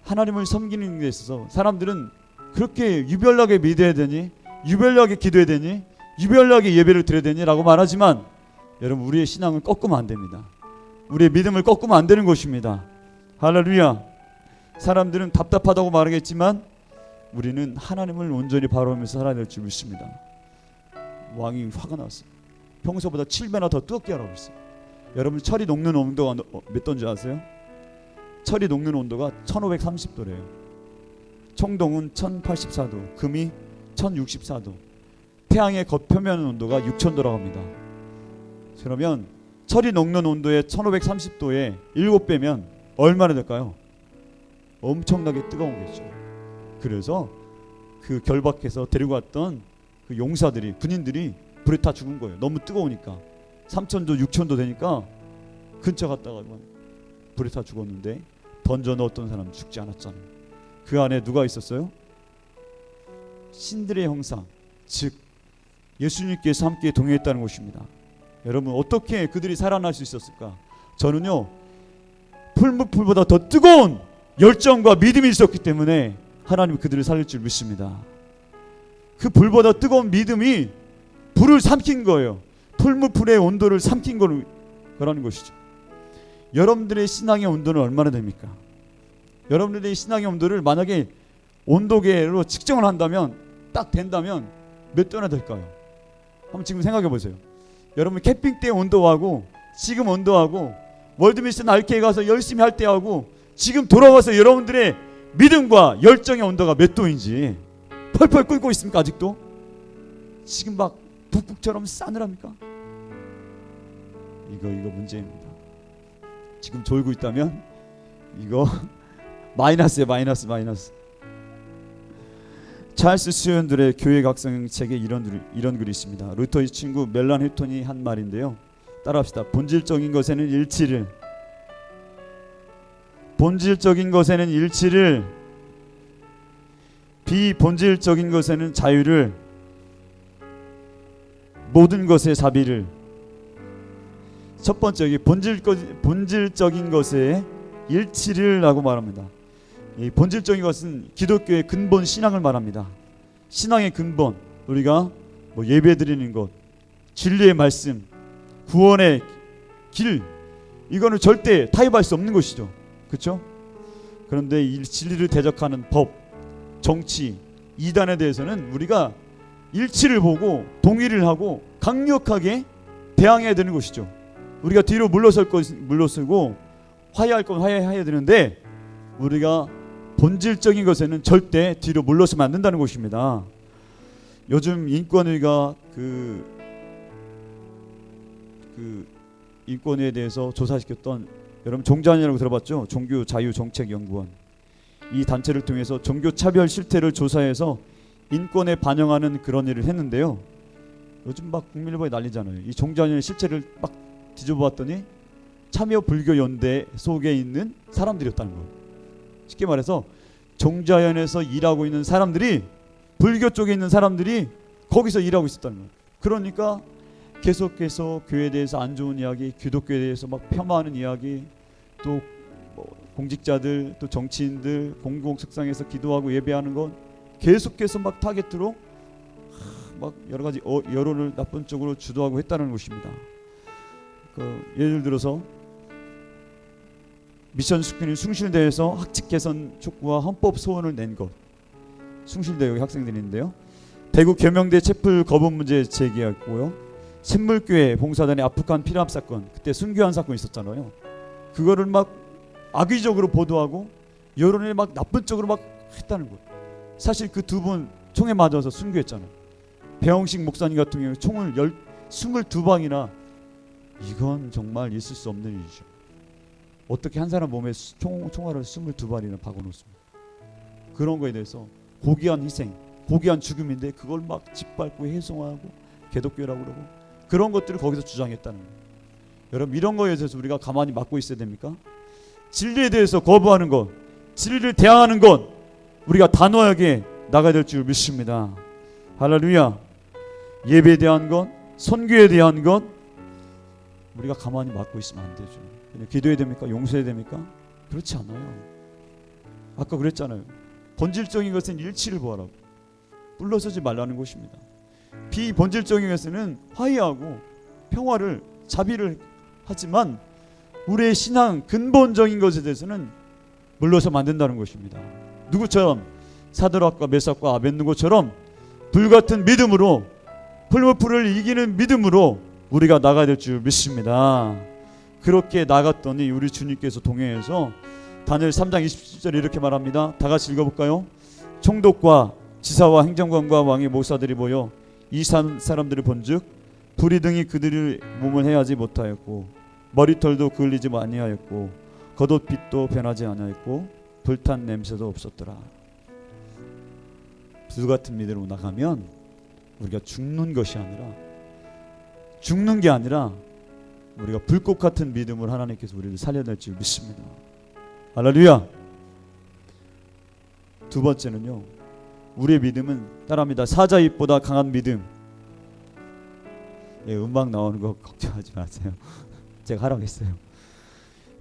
하나님을 섬기는 데 있어서 사람들은 그렇게 유별나게 믿어야 되니, 유별나게 기도해야 되니, 유별나게 예배를 드려야 되니 라고 말하지만, 여러분, 우리의 신앙을 꺾으면 안 됩니다. 우리의 믿음을 꺾으면 안 되는 것입니다. 할렐루야. 사람들은 답답하다고 말하겠지만 우리는 하나님을 온전히 바라보면서 살아야 될 줄 믿습니다. 왕이 화가 났어요. 평소보다 7배나 더 뜨겁게 하라고 했어요. 여러분, 철이 녹는 온도가 몇 도인 줄 아세요? 철이 녹는 온도가 1530도래요. 청동은 1084도, 금이 1064도, 태양의 겉표면 온도가 6000도라고 합니다. 그러면 철이 녹는 온도의 1530도에 7배면 얼마나 될까요? 엄청나게 뜨거운 거죠. 그래서 그 결박해서 데리고 왔던 그 용사들이, 군인들이 불에 타 죽은 거예요. 너무 뜨거우니까. 3000도 6000도 되니까 근처 갔다가 불에 타 죽었는데 던져 넣었던 사람 죽지 않았잖아요. 그 안에 누가 있었어요? 신들의 형상, 즉 예수님께서 함께 동행했다는 것입니다. 여러분, 어떻게 그들이 살아날 수 있었을까? 저는요, 풀무불보다 더 뜨거운 열정과 믿음이 있었기 때문에 하나님이 그들을 살릴 줄 믿습니다. 그 불보다 뜨거운 믿음이 불을 삼킨 거예요. 풀무불의 온도를 삼킨 거라는 것이죠. 여러분들의 신앙의 온도는 얼마나 됩니까? 여러분들의 신앙의 온도를 만약에 온도계로 측정을 한다면, 딱 된다면 몇 도나 될까요? 한번 지금 생각해 보세요. 여러분, 캠핑 때 온도하고 지금 온도하고 월드미스 날케에 가서 열심히 할 때하고 지금 돌아와서 여러분들의 믿음과 열정의 온도가 몇 도인지 펄펄 끓고 있습니까? 아직도? 지금 막 북극처럼 싸늘합니까? 이거 문제입니다. 지금 졸고 있다면 이거 마이너스예요. 마이너스. 찰스 스윈들의 교회 각성 책에 이런 글이 있습니다. 루터의 친구 멜란 힐톤이 한 말인데요. 따라합시다. 본질적인 것에는 일치를, 비본질적인 것에는 자유를, 모든 것에 자비를. 첫 번째, 본질적인 것에 일치를 라고 말합니다. 이 본질적인 것은 기독교의 근본 신앙을 말합니다. 신앙의 근본, 우리가 예배 드리는 것, 진리의 말씀, 구원의 길, 이거는 절대 타협할 수 없는 것이죠. 그렇죠? 그런데 이 진리를 대적하는 법, 정치, 이단에 대해서는 우리가 일치를 보고 동의를 하고 강력하게 대항해야 되는 것이죠. 우리가 뒤로 물러서고 화해할 건 화해해야 되는데, 우리가 본질적인 것에는 절대 뒤로 물러서면 안 된다는 것입니다. 요즘 인권위가 그 인권위에 대해서 조사시켰던, 여러분 종자연이라고 들어봤죠? 종교자유정책연구원. 이 단체를 통해서 종교차별 실태를 조사해서 인권에 반영하는 그런 일을 했는데요. 요즘 막 국민일보에 난리잖아요. 이 종자연의 실체를 막 뒤져봤더니 참여불교연대 속에 있는 사람들이었다는 거예요. 쉽게 말해서 종자연에서 일하고 있는 사람들이, 불교 쪽에 있는 사람들이 거기서 일하고 있었다는 거예요. 그러니까 계속해서 교회에 대해서 안 좋은 이야기, 기독교에 대해서 막 폄하하는 이야기, 또 공직자들, 또 정치인들 공공석상에서 기도하고 예배하는 건 계속해서 막 타겟으로 막 여러 가지 여론을 나쁜 쪽으로 주도하고 했다는 것입니다. 예를 들어서 미션 스크린 숭실대에서 학칙 개선 촉구와 헌법 소원을 낸 것. 숭실대 여기 학생들이 있는데요. 대구 계명대 채플 거부 문제 제기했고요. 샘물교회 봉사단의 아프간 피랍 사건, 그때 순교한 사건 있었잖아요. 그거를 막 악의적으로 보도하고 여론을 막 나쁜 쪽으로 막 했다는 거예요. 사실 그 두 분 총에 맞아서 순교했잖아요. 배영식 목사님 같은 경우 총을 22방이나, 이건 정말 있을 수 없는 일이죠. 어떻게 한 사람 몸에 총알을 22발이나 박아놓습니까? 그런 거에 대해서 고귀한 희생, 고귀한 죽음인데 그걸 막 짓밟고 해송하고 개독교라고 그러고 그런 것들을 거기서 주장했다는 거예요. 여러분, 이런 거에 대해서 우리가 가만히 막고 있어야 됩니까? 진리에 대해서 거부하는 것, 진리를 대항하는 것, 우리가 단호하게 나가야 될 줄 믿습니다. 할렐루야. 예배에 대한 것, 선교에 대한 것 우리가 가만히 맡고 있으면 안 되죠. 그냥 기도해야 됩니까? 용서해야 됩니까? 그렇지 않아요. 아까 그랬잖아요. 본질적인 것은 일치를 보아라고. 물러서지 말라는 것입니다. 비본질적인 것은 화해하고 평화를 자비를 하지만 우리의 신앙 근본적인 것에 대해서는 물러서면 안 된다는 것입니다. 누구처럼? 사드락과 메삭과 아벳느고처럼 불같은 믿음으로, 풀무불을 이기는 믿음으로 우리가 나가야 될 줄 믿습니다. 그렇게 나갔더니 우리 주님께서 동행해서 다니엘 3장 27절에 이렇게 말합니다. 다 같이 읽어볼까요? 총독과 지사와 행정관과 왕의 목사들이 모여 이 사람들을 본즉 불이 등이 그들의 몸을 해하지 못하였고 머리털도 그을리지 아니하였고 겉옷빛도 변하지 아니하였고 불탄 냄새도 없었더라. 불같은 믿음으로 나가면 우리가 죽는 것이 아니라, 죽는 게 아니라 우리가 불꽃 같은 믿음으로 하나님께서 우리를 살려낼 줄 믿습니다. 할렐루야. 두 번째는요, 우리의 믿음은 따라합니다. 사자잎보다 강한 믿음. 예, 음악 나오는 거 걱정하지 마세요. 제가 하라고 했어요.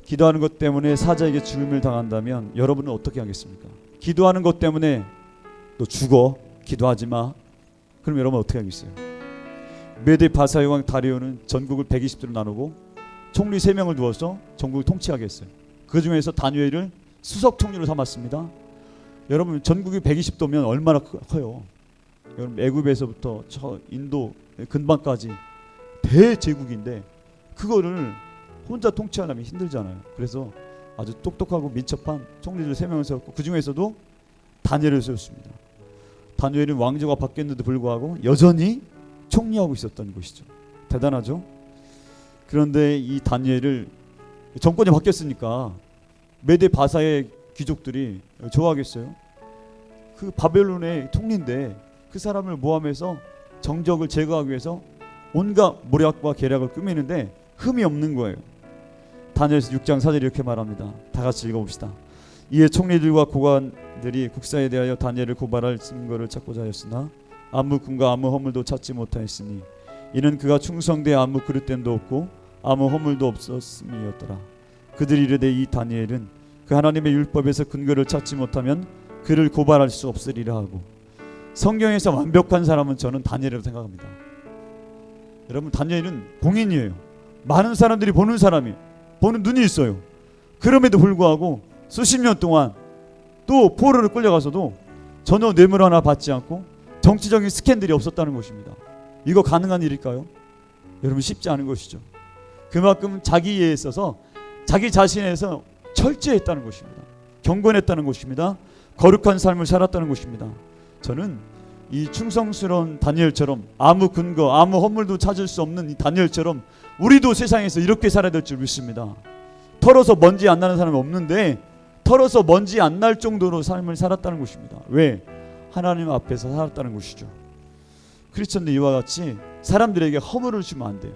기도하는 것 때문에 사자에게 죽음을 당한다면 여러분은 어떻게 하겠습니까? 기도하는 것 때문에 너 죽어, 기도하지 마. 그럼 여러분 어떻게 하겠어요? 메데 바사의 왕 다리오는 전국을 120도로 나누고 총리 3명을 두어서 전국을 통치하게 했어요. 그 중에서 다니엘을 수석 총리로 삼았습니다. 여러분 전국이 120도면 얼마나 커요? 여러분 애굽에서부터 저 인도 근방까지 대제국인데 그거를 혼자 통치하려면 힘들잖아요. 그래서 아주 똑똑하고 민첩한 총리들 3명을 세웠고 그 중에서도 다니엘을 세웠습니다. 다니엘은 왕조가 바뀌었는데도 불구하고 여전히 총리하고 있었던 것이죠. 대단하죠. 그런데 이 다니엘을 정권이 바뀌었으니까 메데 바사의 귀족들이 좋아하겠어요? 그 바벨론의 통리인데 그 사람을 모함해서 정적을 제거하기 위해서 온갖 모략과 계략을 꾸미는데 흠이 없는 거예요. 다니엘서 6장 4절에 이렇게 말합니다. 다 같이 읽어봅시다. 이에 총리들과 고관들이 국사에 대하여 다니엘을 고발할 증거를 찾고자 하였으나 아무 금과 아무 허물도 찾지 못하였으니 이는 그가 충성되어 아무 그릇됨도 없고 아무 허물도 없었음이었더라. 그들이 이르되 이 다니엘은 그 하나님의 율법에서 근거를 찾지 못하면 그를 고발할 수 없으리라 하고. 성경에서 완벽한 사람은 저는 다니엘이라고 생각합니다. 여러분 다니엘은 공인이에요. 많은 사람들이 보는 사람이에요. 보는 눈이 있어요. 그럼에도 불구하고 수십 년 동안 또 포로를 끌려가서도 전혀 뇌물 하나 받지 않고 정치적인 스캔들이 없었다는 것입니다. 이거 가능한 일일까요? 여러분 쉽지 않은 것이죠. 그만큼 자기에 있어서 자기 자신에서 철저했다는 것입니다. 경건했다는 것입니다. 거룩한 삶을 살았다는 것입니다. 저는 이 충성스러운 다니엘처럼 아무 근거 아무 허물도 찾을 수 없는 이 다니엘처럼 우리도 세상에서 이렇게 살아야 될 줄 믿습니다. 털어서 먼지 안 나는 사람이 없는데 털어서 먼지 안 날 정도로 삶을 살았다는 것입니다. 왜? 하나님 앞에서 살았다는 것이죠. 크리스천들 이와 같이 사람들에게 허물을 주면 안 돼요.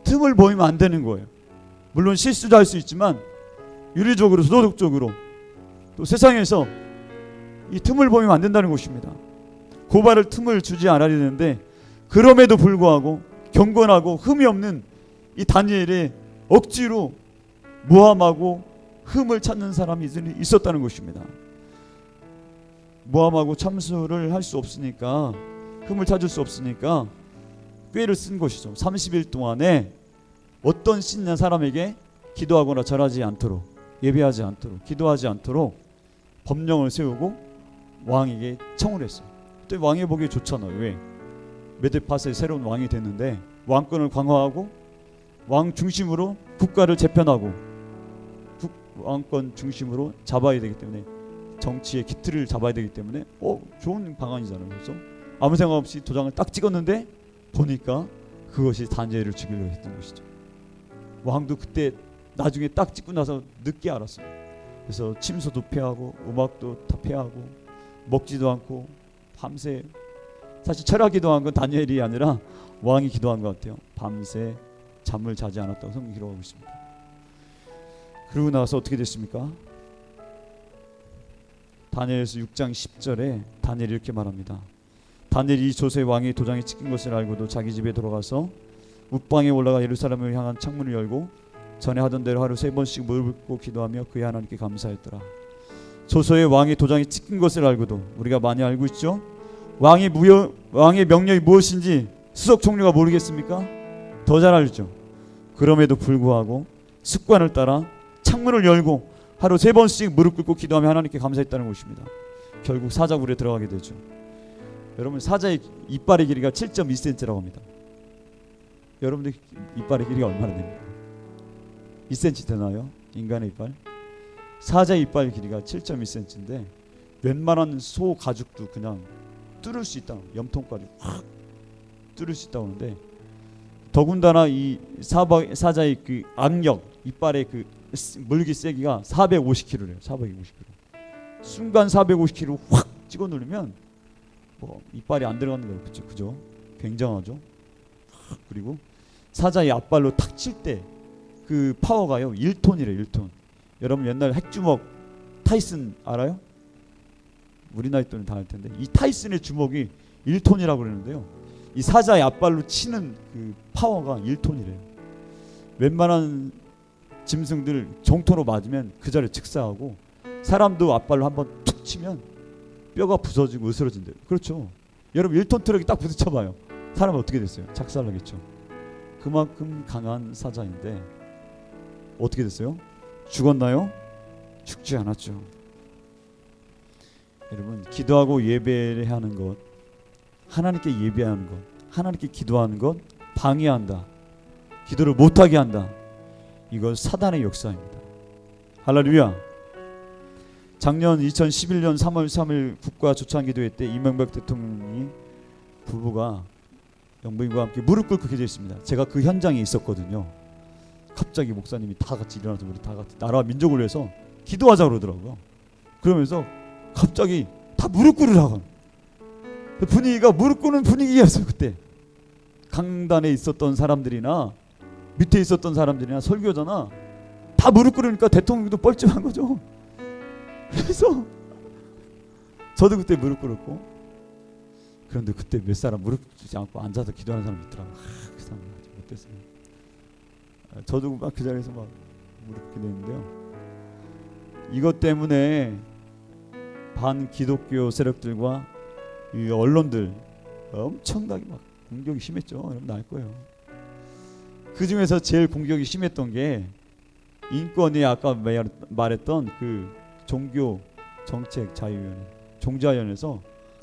틈을 보이면 안 되는 거예요. 물론 실수도 할 수 있지만 윤리적으로 도덕적으로 또 세상에서 이 틈을 보이면 안 된다는 것입니다. 고발을 틈을 주지 않아야 되는데 그럼에도 불구하고 경건하고 흠이 없는 이 다니엘의 억지로 모함하고 흠을 찾는 사람이 있었다는 것입니다. 모함하고 참수를 할 수 없으니까 흠을 찾을 수 없으니까 꾀를 쓴 것이죠. 30일 동안에 어떤 신난 사람에게 기도하거나 절하지 않도록 예배하지 않도록 기도하지 않도록 법령을 세우고 왕에게 청을 했어요. 또 왕이 보기에 좋잖아요. 왜? 메데파스의 새로운 왕이 됐는데 왕권을 강화하고 왕 중심으로 국가를 재편하고 왕권 중심으로 잡아야 되기 때문에 정치의 기틀을 잡아야 되기 때문에 좋은 방안이잖아요. 그래서 아무 생각 없이 도장을 딱 찍었는데 보니까 그것이 다니엘을 죽이려고 했던 것이죠. 왕도 그때 나중에 딱 찍고 나서 늦게 알았어요. 그래서 침소도 피하고 음악도 다 피하고 먹지도 않고 밤새, 사실 철학 기도한 건 다니엘이 아니라 왕이 기도한 것 같아요. 밤새 잠을 자지 않았다고 성경이 기록하고 있습니다. 그러고 나서 어떻게 됐습니까? 다니엘서 6장 10절에 다니엘이 이렇게 말합니다. 다니엘이 조세 왕의 도장이 찍힌 것을 알고도 자기 집에 들어가서 윗방에 올라가 예루살렘을 향한 창문을 열고 전에 하던 대로 하루 3번씩 무릎을 꿇고 기도하며 그의 하나님께 감사했더라. 조서의 왕의 도장이 찍힌 것을 알고도, 우리가 많이 알고 있죠. 왕의 명령이 무엇인지 수석 총리가 모르겠습니까? 더 잘 알죠. 그럼에도 불구하고 습관을 따라 창문을 열고 하루 3번씩 무릎 꿇고 기도하며 하나님께 감사했다는 것입니다. 결국 사자굴에 들어가게 되죠. 여러분, 사자의 이빨의 길이가 7.2cm라고 합니다. 여러분들 이빨의 길이가 얼마나 됩니까? 2cm 되나요? 인간의 이빨? 사자의 이빨 길이가 7.2cm인데 웬만한 소 가죽도 그냥 뚫을 수 있다. 염통까지 확 뚫을 수 있다고 하는데, 더군다나 이 사자의 그 악력, 이빨의 그 물기 세기가 450kg래요. 450kg. 순간 450kg 확 찍어 누르면 뭐 이빨이 안 들어가는 거예요. 그죠? 굉장하죠. 그리고 사자의 앞발로 탁 칠 때 그 파워가요 1톤이래요. 1톤. 여러분 옛날 핵주먹 타이슨 알아요? 우리 나이 또는 다 알 텐데 이 타이슨의 주먹이 1톤이라고 그러는데요. 이 사자의 앞발로 치는 그 파워가 1톤이래요. 웬만한 짐승들 정토로 맞으면 그 자리에 즉사하고, 사람도 앞발로 한번 툭 치면 뼈가 부서지고 으스러진대요. 그렇죠. 여러분 1톤 트럭이 딱 부딪혀봐요. 사람은 어떻게 됐어요? 작살나겠죠. 그만큼 강한 사자인데 어떻게 됐어요? 죽었나요? 죽지 않았죠. 여러분, 기도하고 예배하는 것, 하나님께 예배하는 것, 하나님께 기도하는 것 방해한다. 기도를 못하게 한다. 이건 사단의 역사입니다. 할렐루야. 작년 2011년 3월 3일 국가 조창기도회 때 이명박 대통령이 부부가 영부인과 함께 무릎 꿇고 기도했습니다. 제가 그 현장에 있었거든요. 갑자기 목사님이 다 같이 일어나서 우리 다 같이 나라와 민족을 위해서 기도하자 그러더라고요. 그러면서 갑자기 다 무릎 꿇으라고. 분위기가 무릎 꿇는 분위기였어요. 그때 강단에 있었던 사람들이나 밑에 있었던 사람들이나 설교자나 다 무릎 꿇으니까 대통령도 뻘쭘한 거죠. 그래서 저도 그때 무릎 꿇었고, 그런데 그때 몇 사람 무릎 꿇지 않고 앉아서 기도하는 사람 있더라고요. 그 사람 못됐어요. 저도 막 그 자리에서 막 무릎 기도했는데요. 이것 때문에 반기독교 세력들과 이 언론들 엄청나게 막 공격이 심했죠. 여러분 알 거예요. 그 중에서 제일 공격이 심했던 게 인권위, 아까 말했던 그 종교 정책 자유위원회, 종자위원회에서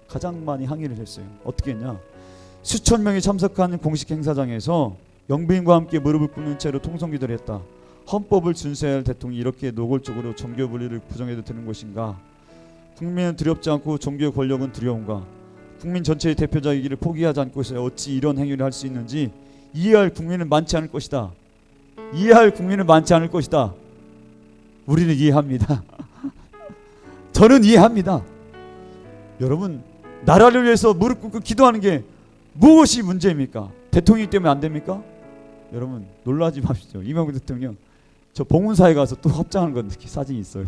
가장 많이 항의를 했어요. 어떻게 했냐? 수천 명이 참석한 공식 행사장에서 영부인과 함께 무릎을 꿇는 채로 통성기도를 했다. 헌법을 준수해야 할 대통령이 이렇게 노골적으로 종교 분리를 부정해도 되는 것인가? 국민은 두렵지 않고 종교 권력은 두려운가? 국민 전체의 대표자이기를 포기하지 않고 있어야 어찌 이런 행위를 할 수 있는지 이해할 국민은 많지 않을 것이다. 이해할 국민은 많지 않을 것이다. 우리는 이해합니다. 저는 이해합니다. 여러분, 나라를 위해서 무릎 꿇고 기도하는 게 무엇이 문제입니까? 대통령이 때문에 안 됩니까? 여러분 놀라지 마십시오. 이명박 대통령 저 봉은사에 가서 또 합장하는 건 특히 사진이 있어요.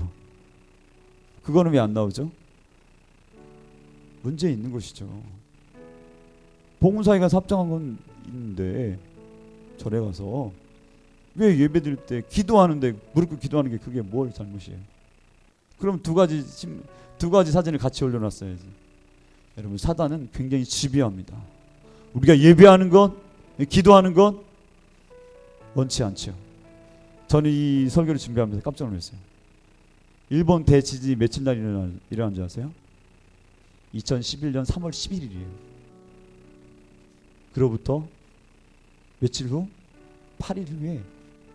그거는 왜 안 나오죠? 문제 있는 것이죠. 봉은사에 가서 합장한 건 있는데 절에 가서 왜 예배 드릴 때 기도하는데 무릎 꿇고 기도하는 게 그게 뭘 잘못이에요? 그럼 두 가지 사진을 같이 올려놨어야지. 여러분, 사단은 굉장히 집요합니다. 우리가 예배하는 것, 기도하는 것 원치 않죠. 저는 이 설교를 준비하면서 깜짝 놀랐어요. 일본 대지진이 며칠 날 일어난 줄 아세요? 2011년 3월 11일이에요. 그로부터 며칠 후 8일 후에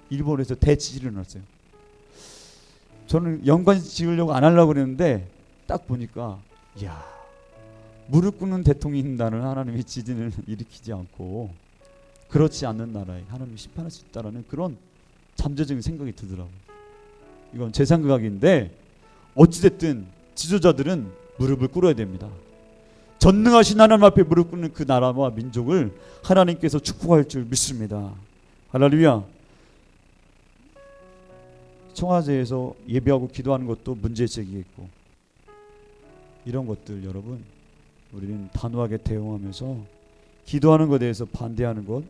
일본에서 대지진이 일어났어요. 저는 연관 지으려고 안 하려고 그랬는데 딱 보니까 이야, 무릎 꿇는 대통령인 나는 하나님이 지진을 일으키지 않고 그렇지 않는 나라에 하나님이 심판할 수 있다라는 그런 잠재적인 생각이 들더라고요. 이건 제 생각인데 어찌됐든 지도자들은 무릎을 꿇어야 됩니다. 전능하신 하나님 앞에 무릎 꿇는 그 나라와 민족을 하나님께서 축복할 줄 믿습니다. 할렐루야. 청와대에서 예배하고 기도하는 것도 문제 제기했고, 이런 것들 여러분 우리는 단호하게 대응하면서 기도하는 것에 대해서 반대하는 것,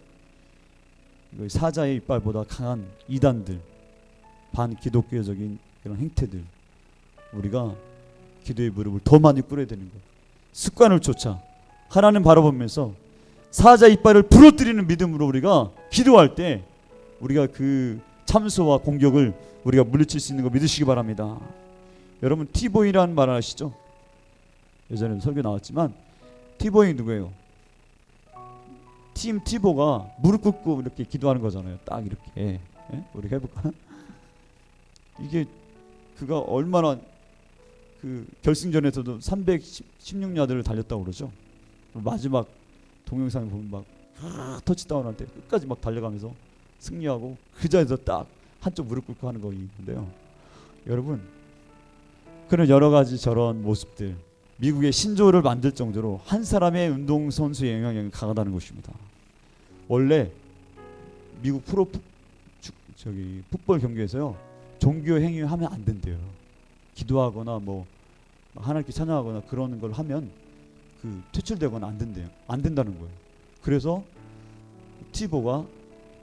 사자의 이빨보다 강한 이단들, 반기독교적인 그런 행태들, 우리가 기도의 무릎을 더 많이 꿇어야 되는 것, 습관을 쫓아 하나님 바라보면서 사자 이빨을 부러뜨리는 믿음으로 우리가 기도할 때 우리가 그 참소와 공격을 우리가 물리칠 수 있는 거 믿으시기 바랍니다. 여러분 티보이라는 말 아시죠? 예전에 설교 나왔지만 티보이 누구예요? 팀 티보가 무릎 꿇고 이렇게 기도하는 거잖아요. 딱 이렇게. 예? 우리 해볼까? 이게 그가 얼마나 그 결승전에서도 316야드를 달렸다고 그러죠. 마지막 동영상을 보면 막 터치다운할 때 끝까지 막 달려가면서 승리하고 그 자리에서 딱 한쪽 무릎 꿇고 하는 거 있는데요. 여러분 그런 여러 가지 저런 모습들, 미국의 신조어를 만들 정도로 한 사람의 운동선수의 영향력이 강하다는 것입니다. 원래 미국 풋볼 경기에서요 종교 행위하면 안 된대요. 기도하거나 뭐 하나님께 찬양하거나 그런 걸 하면 그 퇴출되거나 안 된대요. 안 된다는 거예요. 그래서 티보가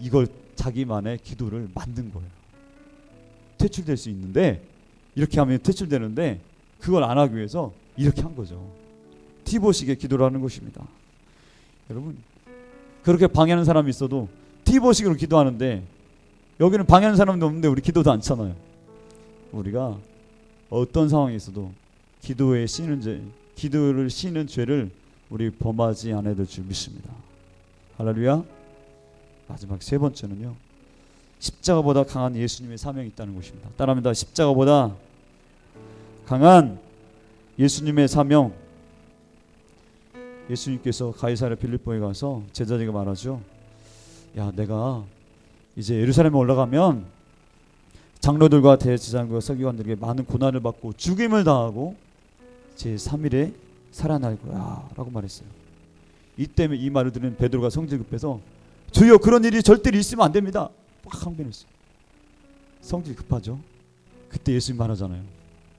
이걸 자기만의 기도를 만든 거예요. 퇴출될 수 있는데 이렇게 하면 퇴출되는데 그걸 안 하기 위해서 이렇게 한 거죠. 티보식의 기도를 하는 것입니다. 여러분 그렇게 방해하는 사람이 있어도 티보식으로 기도하는데 여기는 방해하는 사람도 없는데 우리 기도도 않잖아요. 우리가 어떤 상황에 있어도 기도를 씌는 죄를 우리 범하지 않아야 될 줄 믿습니다. 할렐루야. 마지막 세 번째는요, 십자가보다 강한 예수님의 사명이 있다는 것입니다. 따라합니다. 십자가보다 강한 예수님의 사명. 예수님께서 가이사랴 빌립보에 가서 제자들에게 말하죠. 야, 내가 이제 예루살렘에 올라가면 장로들과 대제사장과 서기관들에게 많은 고난을 받고 죽임을 당하고 제3일에 살아날 거야 라고 말했어요. 이때문에 이 말을 들은 베드로가 성질 급해서 주여 그런 일이 절대로 있으면 안 됩니다 막 항변했어요. 성질 급하죠. 그때 예수님 말하잖아요.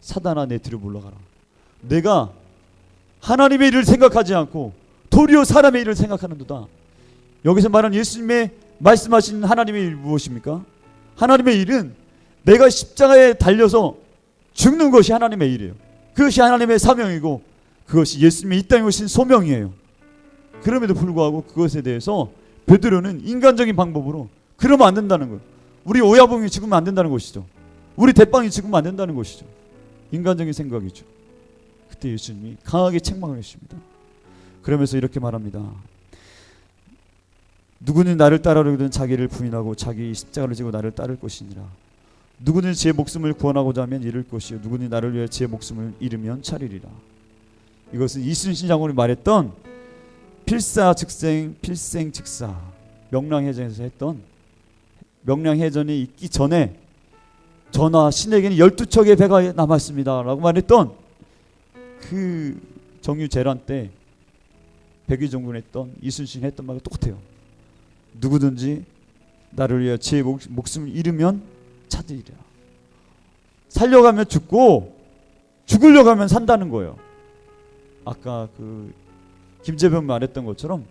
사단아 내 뒤로 물러가라. 내가 하나님의 일을 생각하지 않고 도리어 사람의 일을 생각하는도다. 여기서 말하는 예수님의 말씀하신 하나님의 일 무엇입니까? 하나님의 일은 내가 십자가에 달려서 죽는 것이 하나님의 일이에요. 그것이 하나님의 사명이고 그것이 예수님의 이 땅에 오신 소명이에요. 그럼에도 불구하고 그것에 대해서 베드로는 인간적인 방법으로 그러면 안 된다는 거예요. 우리 오야봉이 죽으면 안 된다는 것이죠. 우리 대빵이 죽으면 안 된다는 것이죠. 인간적인 생각이죠. 그때 예수님이 강하게 책망하셨습니다. 그러면서 이렇게 말합니다. 누구는 나를 따르려거든 자기를 부인하고 자기 십자가를 지고 나를 따를 것이니라. 누구는 제 목숨을 구원하고자 하면 잃을 것이요 누구는 나를 위해 제 목숨을 잃으면 차리리라. 이것은 이순신 장군이 말했던 필사즉생 필생즉사 명량해전에서 했던, 명량해전이 있기 전에 저나 신에게는 12척의 배가 남았습니다 라고 말했던 그 정유재란 때 백의종군 했던 이순신이 했던 말과 똑같아요. 누구든지 나를 위해 제 목숨을 잃으면 찾으리라. 살려가면 죽고 죽으려고 하면 산다는 거예요. 아까 그 김재병 말했던 것처럼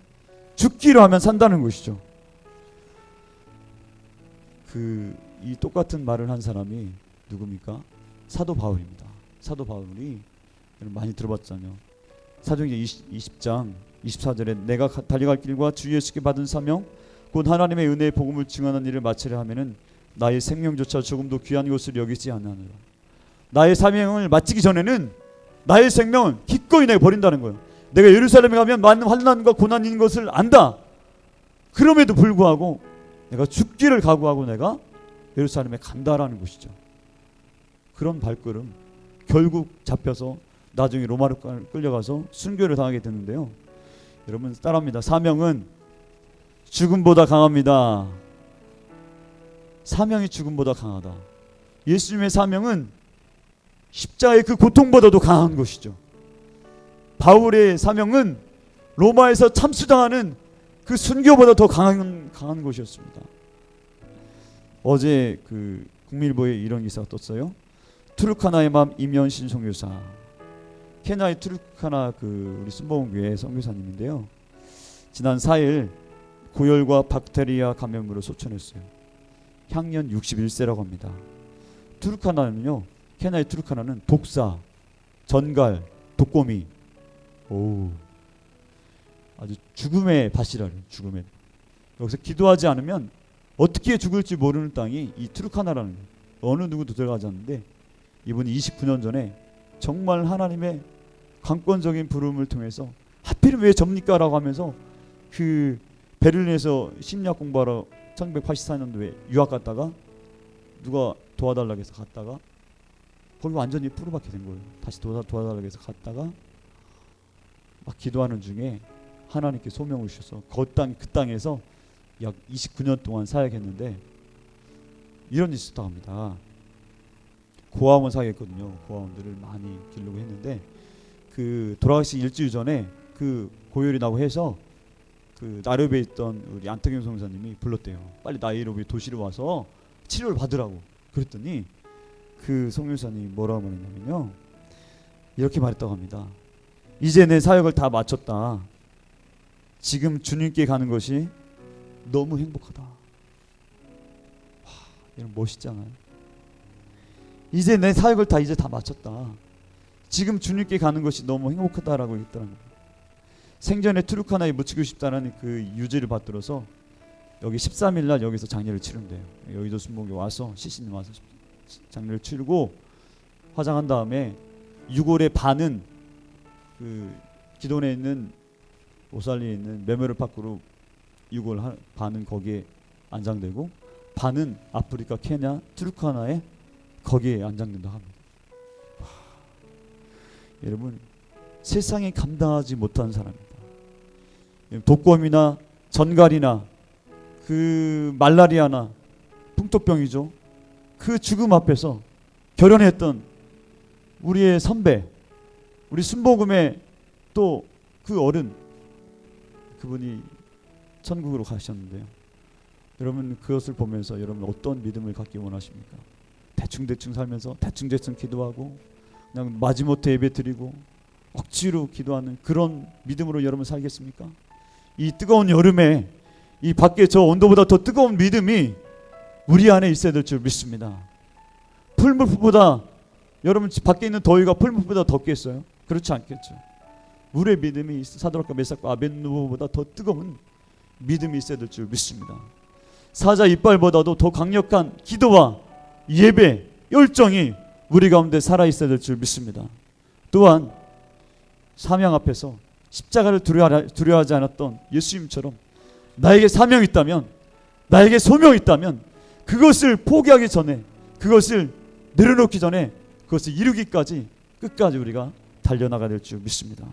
죽기로 하면 산다는 것이죠. 이 똑같은 말을 한 사람이 누굽니까? 사도 바울입니다. 사도 바울이 많이 들어봤잖아요. 사도행전 20장 24절에 내가 달려갈 길과 주 예수께 받은 사명 곧 하나님의 은혜의 복음을 증언하는 일을 마치려 하면은 나의 생명조차 조금도 귀한 것을 여기지 않느니라. 나의 사명을 마치기 전에는 나의 생명을 기꺼이 내가 버린다는 거예요. 내가 예루살렘에 가면 많은 환난과 고난이 있는 것을 안다. 그럼에도 불구하고 내가 죽기를 각오하고 내가 예루살렘에 간다라는 것이죠. 그런 발걸음 결국 잡혀서 나중에 로마로 끌려가서 순교를 당하게 되는데요. 여러분 따라합니다. 사명은 죽음보다 강합니다. 사명이 죽음보다 강하다. 예수님의 사명은 십자가의 그 고통보다도 강한 것이죠. 바울의 사명은 로마에서 참수당하는 그 순교보다 더 강한 것이었습니다. 어제 그 국민일보에 이런 기사가 떴어요. 투르카나의 맘 임현신 선교사. 케냐의 투르카나 우리 순복음교회 선교사님인데요. 지난 4일 고열과 박테리아 감염으로 소천했어요. 향년 61세라고 합니다. 투르카나는요, 케냐의 투르카나는 독사, 전갈, 독거미, 아주 죽음의 밭이라요. 죽음의. 여기서 기도하지 않으면 어떻게 죽을지 모르는 땅이 이 투르카나라는 거예요. 어느 누구도 들어가지 않는데 이분이 29년 전에 정말 하나님의 강권적인 부름을 통해서 하필 왜 접니까? 라고 하면서 베를린에서 심리학 공부하러 1984년도에 유학 갔다가 누가 도와달라고 해서 갔다가 거기 완전히 뿌리박혀 된 거예요. 다시 도와달라고 해서 갔다가 막 기도하는 중에 하나님께 소명을 주셔서 그 땅에서 약 29년 동안 사역했는데 이런 일이 있었다고 합니다. 고아원 사역했거든요. 고아원들을 많이 기르려고 했는데 돌아가시 일주일 전에 고열이 나고 해서 나이로비에 있던 우리 안태경 선사님이 불렀대요. 빨리 나이로비 도시로 와서 치료를 받으라고. 그랬더니 성교사님이 뭐라고 말했냐면요, 이렇게 말했다고 합니다. 이제 내 사역을 다 마쳤다. 지금 주님께 가는 것이 너무 행복하다. 이런 멋있잖아요. 이제 내 사역을 이제 다 마쳤다. 지금 주님께 가는 것이 너무 행복하다라고 했다는 겁니다. 생전에 투르카나에 묻히고 싶다는 유지를 받들어서 여기 13일 날 여기서 장례를 치른대요. 여의도 순복에 와서 시신님 와서 장례를 치르고 화장한 다음에 6월에 반은 기돈에 있는 오살리에 있는 메모리얼 파크로 6월 반은 거기에 안장되고 반은 아프리카 케냐 투르카나에 거기에 안장된다 합니다. 여러분, 세상에 감당하지 못한 사람입니다. 독거미나 전갈이나 말라리아나 풍토병이죠. 죽음 앞에서 결연했던 우리의 선배, 우리 순복음의 또 어른, 그분이 천국으로 가셨는데요. 여러분, 그것을 보면서 여러분 어떤 믿음을 갖기 원하십니까? 대충 살면서 대충 기도하고 그냥 마지못해 예배드리고 억지로 기도하는 그런 믿음으로 여러분 살겠습니까? 이 뜨거운 여름에 이 밖에 저 온도보다 더 뜨거운 믿음이 우리 안에 있어야 될 줄 믿습니다. 풀무불보다, 여러분 밖에 있는 더위가 풀무불보다 덥겠어요? 그렇지 않겠죠. 우리의 믿음이 사드락과 메삭과 아벳누고보다 더 뜨거운 믿음이 있어야 될 줄 믿습니다. 사자 이빨보다도 더 강력한 기도와 예배, 열정이 우리 가운데 살아있어야 될 줄 믿습니다. 또한 사명 앞에서 십자가를 두려워하지 않았던 예수님처럼 나에게 사명이 있다면, 나에게 소명이 있다면 그것을 포기하기 전에, 그것을 내려놓기 전에 그것을 이루기까지 끝까지 우리가 달려나가야 될 줄 믿습니다.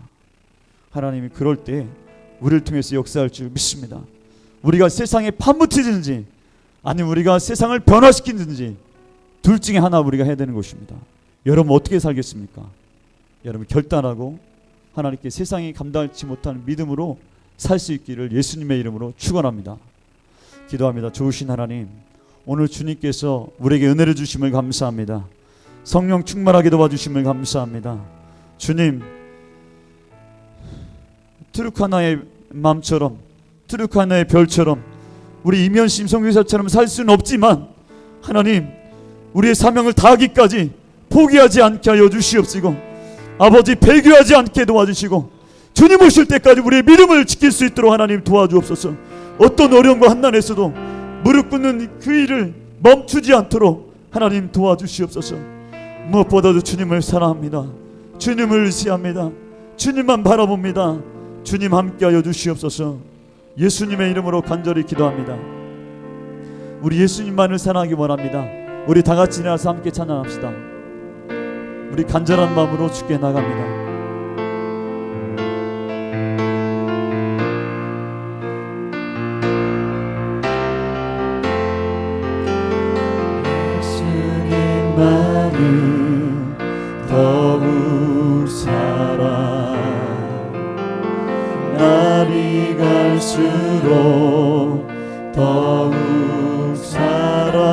하나님이 그럴 때 우리를 통해서 역사할 줄 믿습니다. 우리가 세상에 파묻히든지 아니면 우리가 세상을 변화시키든지 둘 중에 하나 우리가 해야 되는 것입니다. 여러분 어떻게 살겠습니까? 여러분 결단하고 하나님께 세상이 감당하지 못하는 믿음으로 살 수 있기를 예수님의 이름으로 축원합니다. 기도합니다. 좋으신 하나님, 오늘 주님께서 우리에게 은혜를 주심을 감사합니다. 성령 충만하게 도와주심을 감사합니다. 주님, 투르카나의 마음처럼, 투르카나의 별처럼, 우리 이면심 선교사처럼 살 수는 없지만 하나님, 우리의 사명을 다하기까지 포기하지 않게 하여 주시옵시고, 아버지 배교하지 않게 도와주시고, 주님 오실 때까지 우리의 믿음을 지킬 수 있도록 하나님 도와주옵소서. 어떤 어려움과 환난에서도 무릎 꿇는 그 일을 멈추지 않도록 하나님 도와주시옵소서. 무엇보다도 주님을 사랑합니다. 주님을 의지합니다. 주님만 바라봅니다. 주님 함께하여 주시옵소서. 예수님의 이름으로 간절히 기도합니다. 우리 예수님만을 사랑하기 원합니다. 우리 다 같이 일어나서 함께 찬양합시다. 우리 간절한 마음으로 주께 나갑니다. 예수님만을 더욱 사랑, 날이 갈수록 더욱 사랑,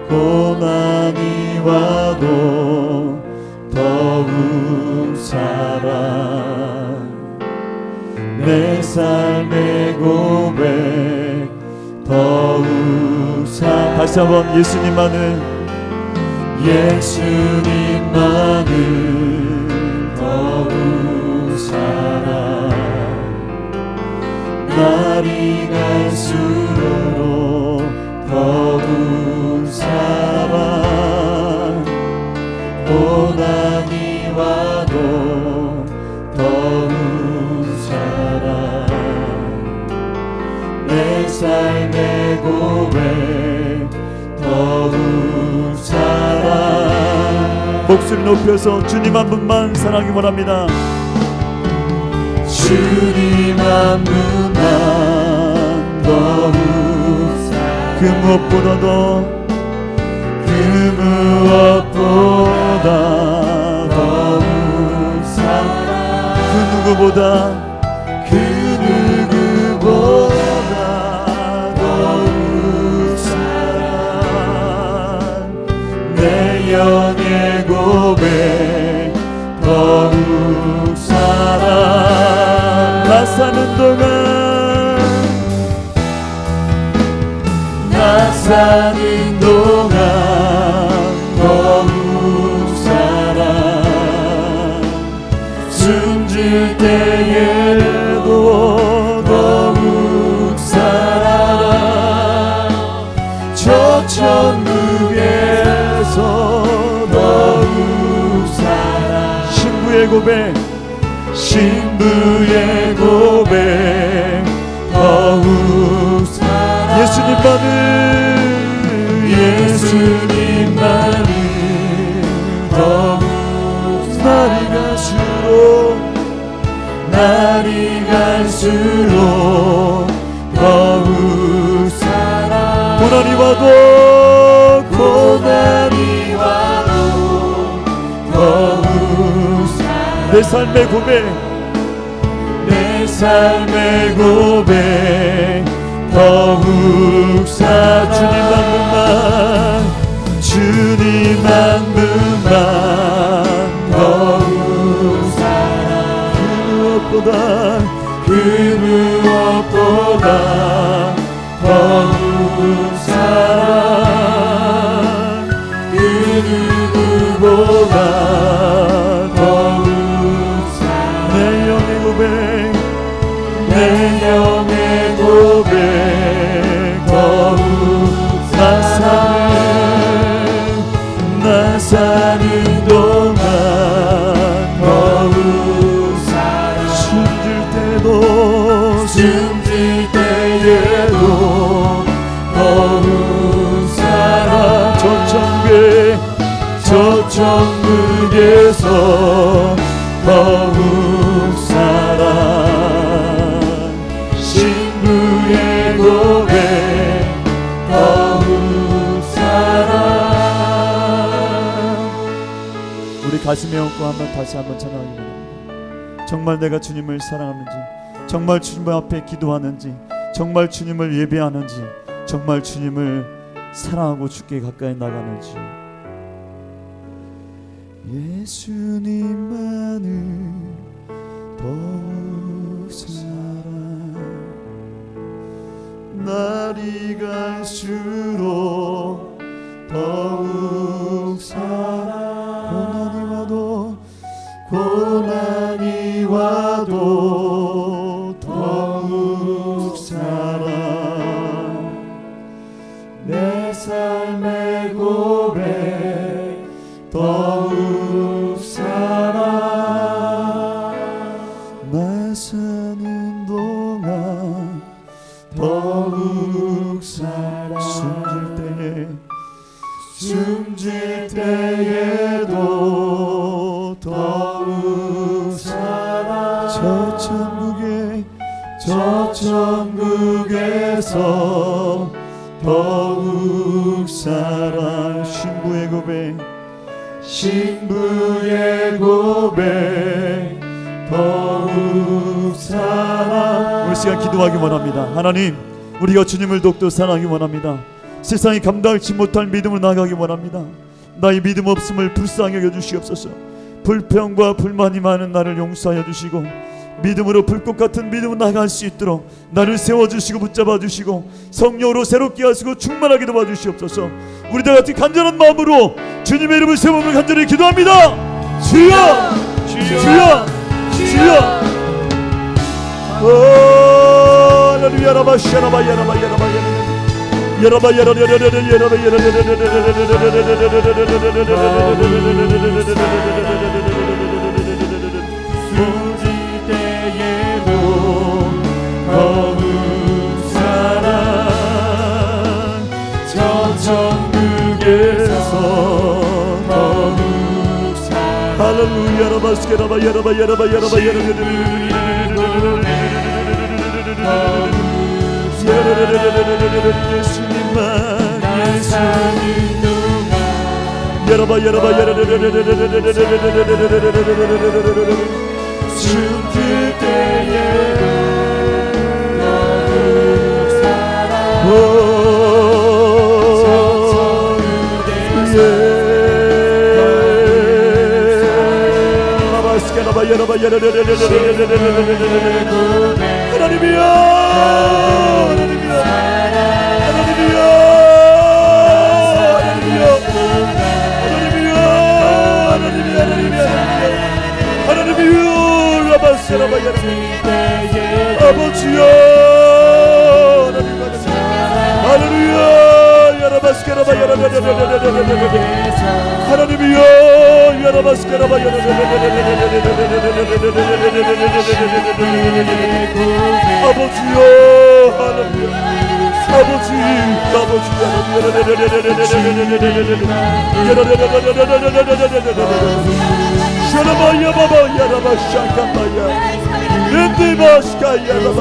고난이 와도 더 내 삶의 고백 더욱 다시 한번 예수님만을 더욱 사랑 날이 갈수록 더욱 사랑 고난이 와도 더욱 사랑 내 삶의 고백 더욱 사랑 목소리 높여서 주님 한 분만 사랑하기 원합니다. 주님 한 분만 더욱 그 무엇보다도 더욱 사랑 그 누구보다 더욱 사랑 내 영의 고백 더욱 사랑 나 사는 동안 더욱 사랑 숨질 때에도 더욱 사랑 저 천국에서 더욱 사랑 신부의 고백 더욱 사랑 예수님만을 더욱 날이 갈수록 더욱 사랑 고난이 와도 더욱 사랑 내 삶의 고백 더욱 사랑 주님 한 분만 더욱 사랑 그 무엇보다 더욱 사랑 그 누구보다 더욱 사랑 내 영의 고백 더욱 나 사는 동안 더욱 사랑 숨질 때에도 더욱 사랑 저 천국에서 더욱 사랑 신부의 고백 더욱 사랑 우리 가슴에 얹고 다시 한번 찬양하기 원합니다. 정말 내가 주님을 사랑하는지, 정말 주님 앞에 기도하는지, 정말 주님을 예배하는지, 정말 주님을 사랑하고 주께 가까이 나가는지 예수님만을 더욱 사랑 날이 갈수록 더욱 사랑 고난이 와도 더욱 사랑 내 삶의 고백 더욱 사랑 나 사는 동안 더욱 사랑 숨질 때에도 더욱 사랑 저 천국에서 더욱 사랑 신부의 고백 더욱 사랑 우리 시간 기도하기 원합니다. 하나님 우리가 주님을 더욱더 사랑하기 원합니다. 세상이 감당하지 못할 믿음으로 나아가기 원합니다. 나의 믿음 없음을 불쌍히 여겨주시옵소서. 불평과 불만이 많은 나를 용서하여 주시고 믿음으로 불꽃 같은 믿음으로 나갈 수 있도록 나를 세워주시고 붙잡아주시고 성령으로 새롭게 하시고 충만하게 도와주시옵소서. 우리 다 같이 간절한 마음으로 주님의 이름을 세우며 간절히 기도합니다. 주여 주여 주여. 할렐루야. 라바샤라바 야라바 야라바 야라바 야라바 할렐루야. 라바스케라바 야라바 야라바 야라바 예수님만 야라바 야라바 야라바 숨길 때에 하나님이여 아버지여 할렐루야. 야라바스케라바 하나님이여 야라바스케라바 아버지여 할렐루야. 아버지 샤라바야 바바 야라바 샤카바야 렌디바스카 야라바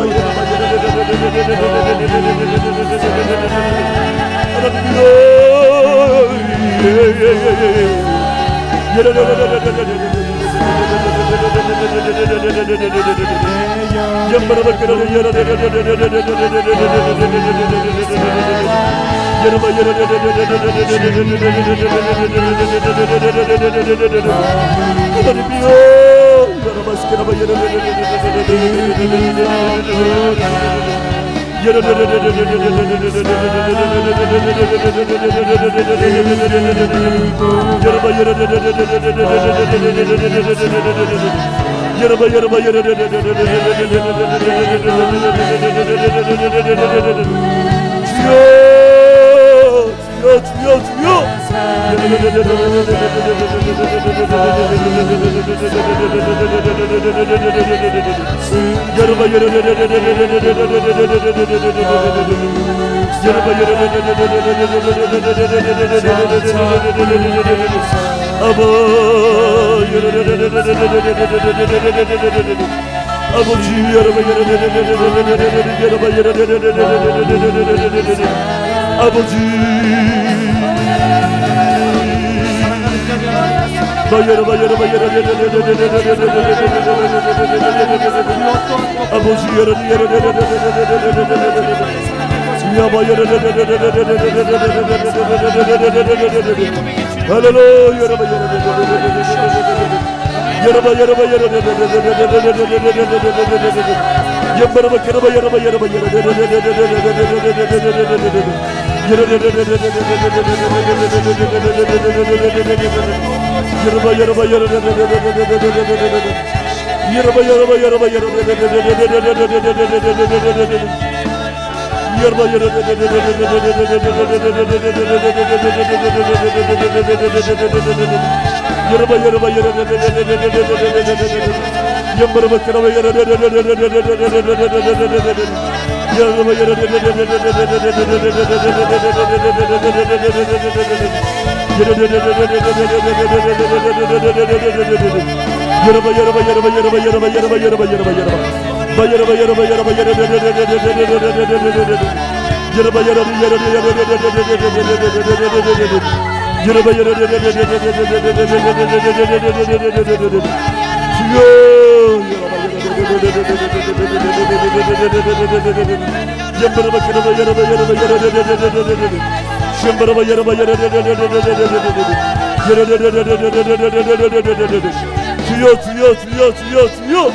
주여 주여 주여 주여 주여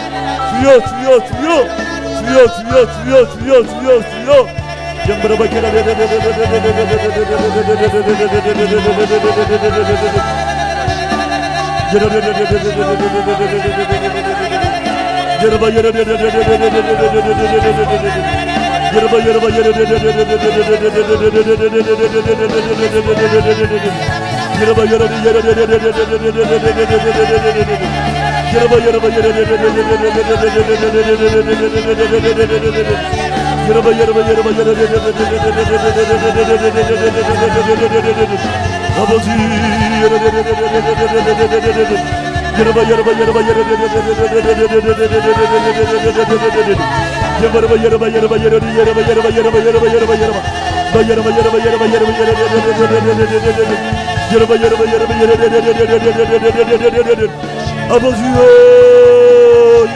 아버지요,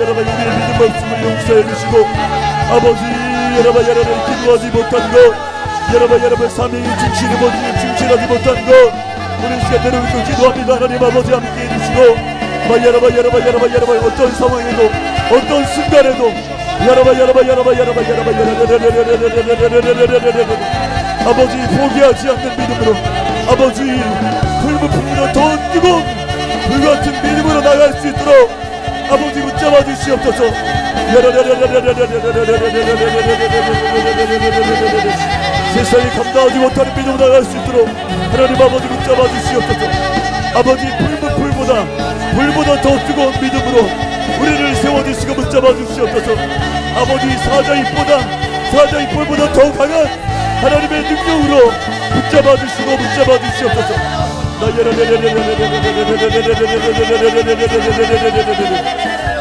여러분 우리의 믿음 없음을 용서해 주시고, 아버지 여러분 기도하지 못한 것, 여러분 사명이 충실하지 못한 것, 우리 시간대로 기도합니다. 하나님 아버지 함께 해주시고, 여러분 어떤 상황에도 어떤 순간에도 아버지 포기하지 않는 믿음으로, 아버지 불붙음으로 더 뜨거운 불같은 믿음으로 나갈 수 있도록 아버지 붙잡아 주시옵소서. 세상이 감당하지 못하는 믿음으로 나갈 수 있도록 하나님 아버지 붙잡아 주시옵소서. 아버지 불보다 더 뜨거운 믿음으로 우리를 세워주시고 붙잡아 주시옵소서. 아버지 사자의 뿔보다 더 강한 하나님의 능력으로 붙잡아 주시옵소서.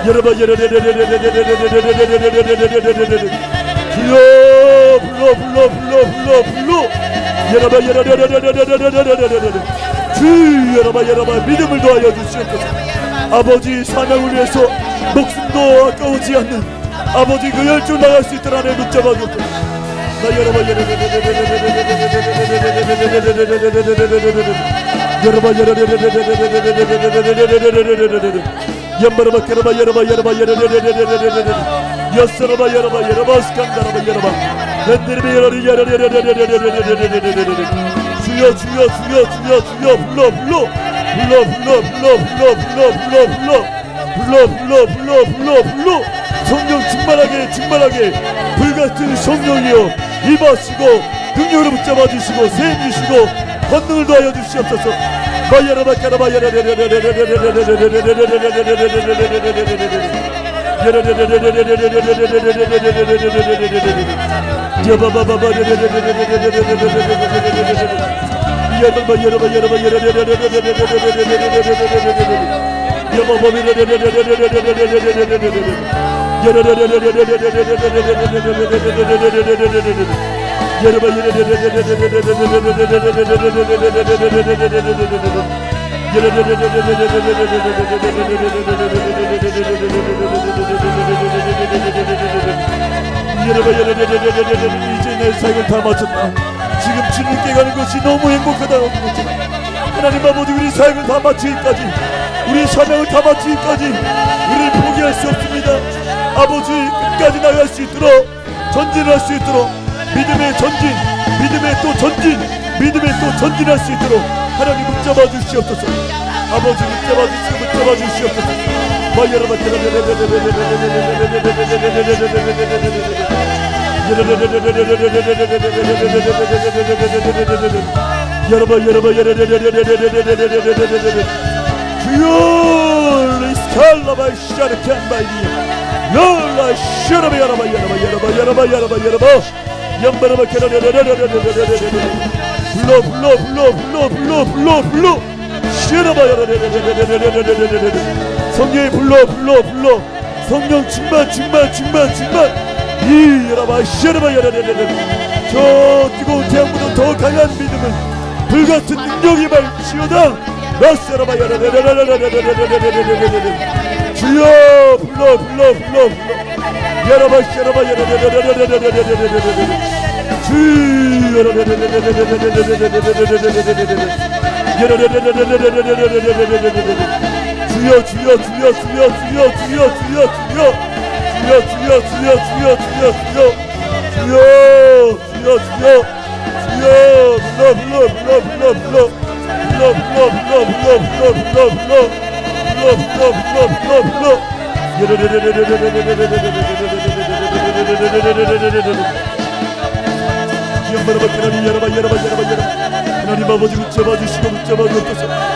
여러분 주여 불러 주 여러분 믿음을 더하여 주시옵소서. 아버지 사명을 위해서 목숨도 아까우지 않는 아버지 그 열정 나갈 수 있도록 하나님 붙잡아 주옵소서. 성령 충만하게 불같은 성령이여 임하시고 능력으로 붙잡아 주시고 세임 주시고 권능을 더하여 주시옵소서. 이제 내 삶을 다 마쳤다. 지금 주님께 가는 것이 너무 행복하다고 느꼈지만 하나님 아버지 우리 삶을 다 마치기까지 우리 사명을 다 마치기까지 우리를 포기할 수 없습니다. 아버지 끝까지 나갈 수 있도록 전진할 수 있도록 믿음의 또 전진할 수 있도록 하나님 붙잡아 주시옵소서. 아버지 붙잡아 주시옵소서. 주여 리스칼라바 샤르캔바이디야 열라 샤라바 야라바 양바라바 불러 샤라바 성령이 불러 성령 충만 이 여라바 샤라바 저 뜨거운 태양보다 더 강한 믿음은 불같은 능력이 말지어다 라스라바 주여 불러 야라바 샤라바 주여 주여 하나님 아버지 붙잡아 주시고 붙잡아 주옵소서.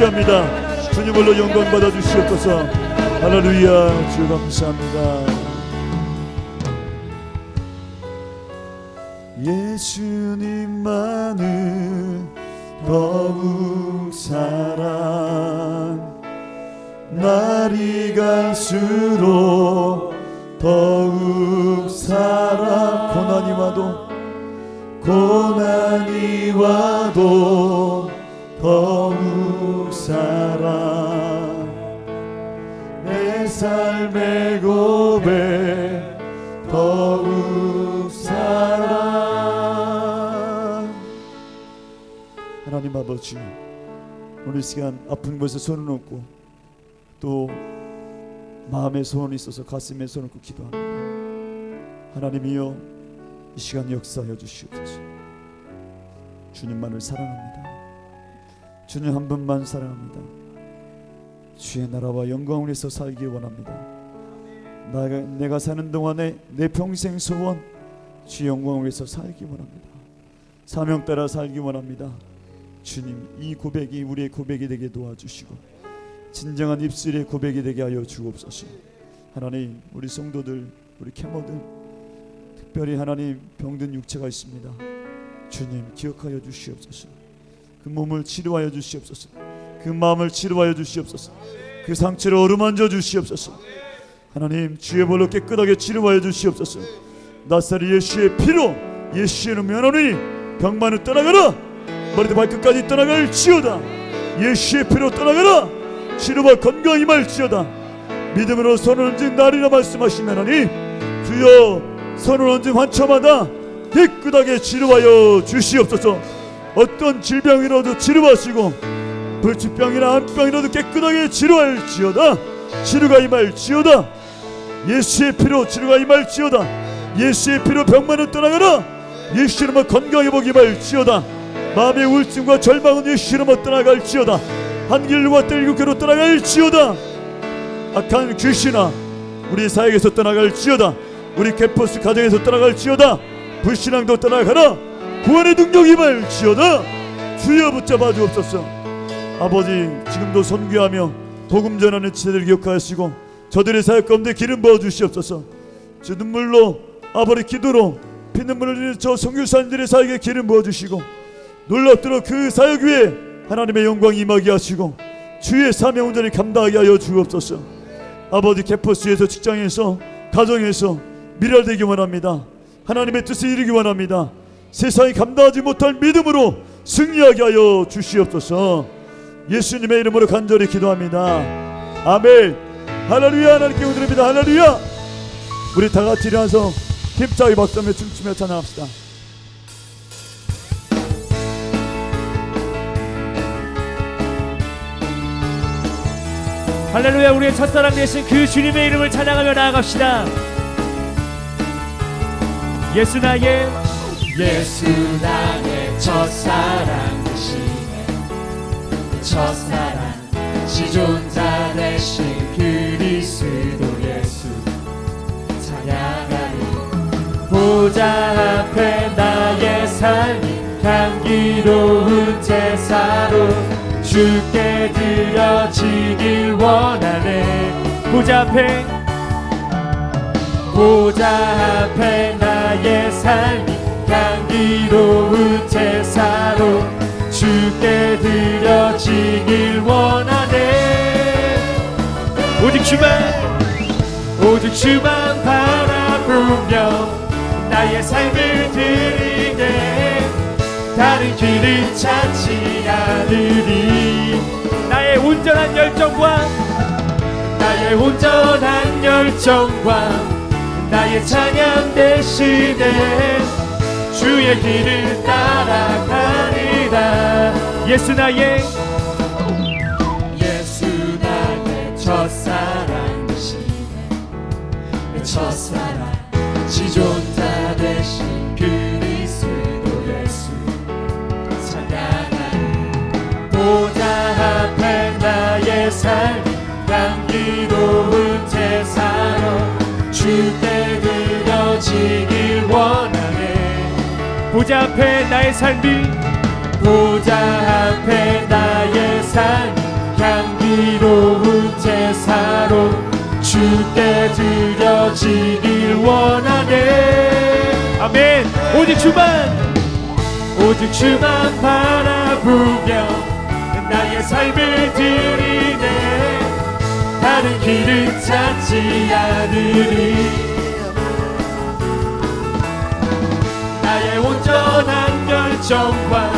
묵시합니다. 주님으로 영광 받아 주시옵소서. 할렐루야. 주 감사합니다. 예수님만은 더욱 사랑, 날이 갈수록 더욱 사랑. 고난이 와도 더욱 사랑. 내 삶의 고백 더욱 사랑. 하나님 아버지, 오늘 시간 아픈 곳에 손을 얹고 또 마음에 소원이 있어서 가슴에 손을 얹고 기도합니다. 하나님이여, 이 시간 역사하여 주시옵소서. 주님만을 사랑합니다. 주님 한 분만 사랑합니다. 주의 나라와 영광을 위해서 살기 원합니다. 내가 사는 동안에 내 평생 소원, 주의 영광을 위해서 살기 원합니다. 사명 따라 살기 원합니다. 주님, 이 고백이 우리의 고백이 되게 도와주시고 진정한 입술의 고백이 되게 하여 주옵소서. 하나님, 우리 성도들, 우리 캐머들, 특별히 하나님 병든 육체가 있습니다. 주님, 기억하여 주시옵소서. 그 몸을 치료하여 주시옵소서. 그 마음을 치료하여 주시옵소서. 그 상처를 어루만져 주시옵소서. 하나님, 주의 볼로 깨끗하게 치료하여 주시옵소서. 나사렛 예수의 피로, 예수의 이름으로 면하노니 병만을 떠나가라. 머리부터 발끝까지 떠나갈지어다. 예수의 피로 떠나가라. 치료와 건강이 말지어다. 믿음으로 손을 얹은 날이라 말씀하신 하나님, 주여 손을 얹은 환처마다 깨끗하게 치료하여 주시옵소서. 어떤 질병이라도 치료하시고 불치병이나 암병이라도 깨끗하게 치료할지어다. 치료가 임할지어다. 예수의 피로 치료가 임할지어다. 예수의 피로 병만은 떠나가라. 예수 이름으로 건강의 복이 임할지어다. 마음의 우울증과 절망은 예수 이름으로 떠나갈지어다. 한길과 뜰국교로 떠나갈지어다. 악한 귀신아 우리 사역에서 떠나갈지어다. 우리 캠퍼스 가정에서 떠나갈지어다. 불신앙도 떠나가라. 구원의 능력이 임할지어다. 주여 붙잡아 주옵소서. 아버지, 지금도 선교하며 복음 전하는 지체들을 기억하시고 저들의 사역 가운데 기름 부어 주시옵소서. 저 눈물로, 아버지 기도로 피눈물을 흘리는 저 선교사님들의 사역에 기름 부어 주시고 놀랍도록 그 사역 위에 하나님의 영광이 임하게 하시고 주의 사명 온전히 감당하게 하여 주옵소서. 아버지, 캠퍼스에서, 직장에서, 가정에서 미랄되기 원합니다. 하나님의 뜻을 이루기 원합니다. 세상이 감당하지 못할 믿음으로 승리하게 하여 주시옵소서. 예수님의 이름으로 간절히 기도합니다. 아멘. 할렐루야. 하나님께 드립니다. 할렐루야. 우리 다 같이 일어나서 힘차게 박수하며 춤추며 찬양합시다. 할렐루야. 우리의 첫사랑 되신 그 주님의 이름을 찬양하며 나아갑시다. 예수 나의 첫사랑 되시네. 첫사랑 지존자 되신 그리스도 예수 찬양하리. 보좌 앞에 나의 삶이 향기로운 제사로 주께 드려지길 원하네. 보좌 앞에 나의 삶이 향기로운 제사로 주께 드려지길 원하네. 오직 주만 바라보며 나의 삶을 드리네. 다른 길을 찾지 않으리. 나의 온전한 열정과 나의 찬양 대신에 주의 길을 따라가리라. 예수 나의 첫사랑 되시네. 첫사랑 지존자 되신 그리스도 예수 찬양하리. 보좌 앞에 나의 삶이 향기로운 제사로 주께 드려지길 원하네. 보좌 앞에 나의 삶이 향기로운 제사로 주께 드려지길 원하네. 아멘. 오직 주만 바라보며 나의 삶을 드리네. 다른 길을 찾지 않으리. 나의 온전한 열정과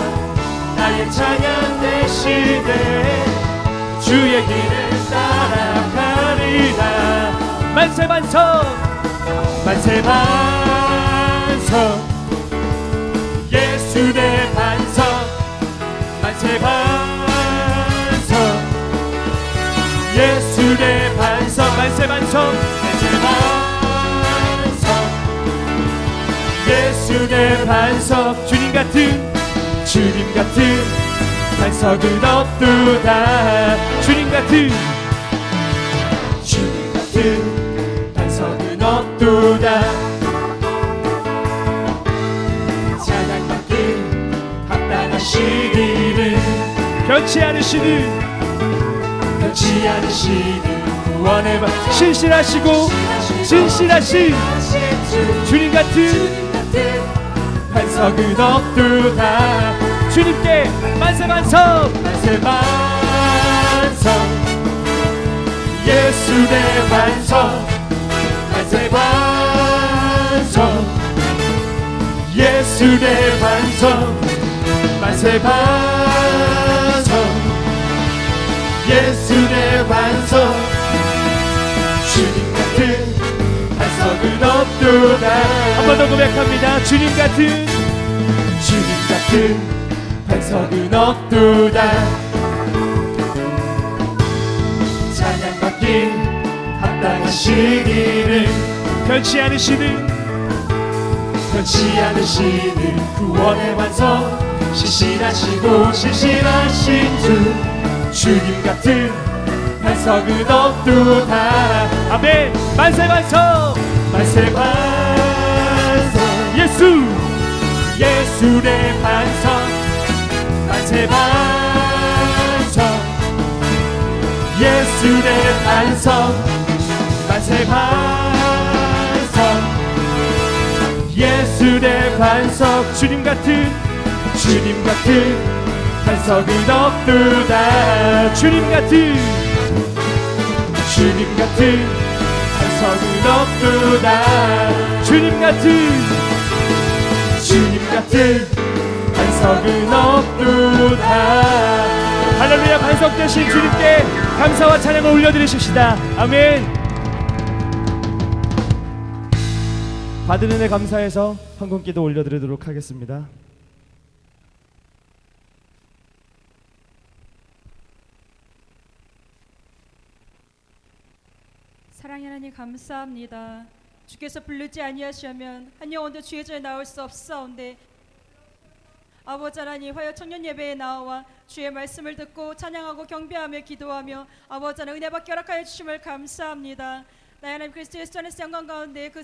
나의 찬양 대신에 주의 길을 따라가리라. 만세만성 예수 내 반석 만세 반석 예수 내 반석 만세 반석 만세 반석 예수 내 반석 주님 같은 반석은 없도다 주님 같은 반석은 없도다 찬양받기 합당하시기를 변치 않으시는 구원의 반 신실하시고 진실하신 주님 같은 반석은 없도다 주님께 만세 반석 만세 반석 예수 내 반석 만세 반석 예수 내 반석 만세 반석 예수 내 반석 주님 같은 반석은 없도다 한 번 더 고백합니다 주님 같은 반석은 없도다 찬양받기 합당하시기를 변치 않으시는 구원의 반석 신실하시고 신실하신 주님 같은 반석은 없도다 아멘 만세 반석 예수 내 반석 만세 반석 예수 내 반석 만세 반석 예수 내 반석 주님 같은 반석은 없도다 주님 같은 반석은 없도다 주님 같은 반석은 없도다 할렐루야 반석 되신 주님께 감사와 찬양을 올려드리십시다 아멘 받은 은혜 감사해서 황금기도 올려드리도록 하겠습니다 사랑의 하나님 감사합니다. 주께서 부르지 아니하시면 한 영혼도 주의 전에 나올 수 없사온데 아버지 하나님 화요 청년 예배에 나와 주의 말씀을 듣고 찬양하고 경배하며 기도하며 아버지 하나님 은혜 받게 허락하여 주심을 감사합니다. 나의 하나님 그리스도 예수 안에서 영광 가운데 그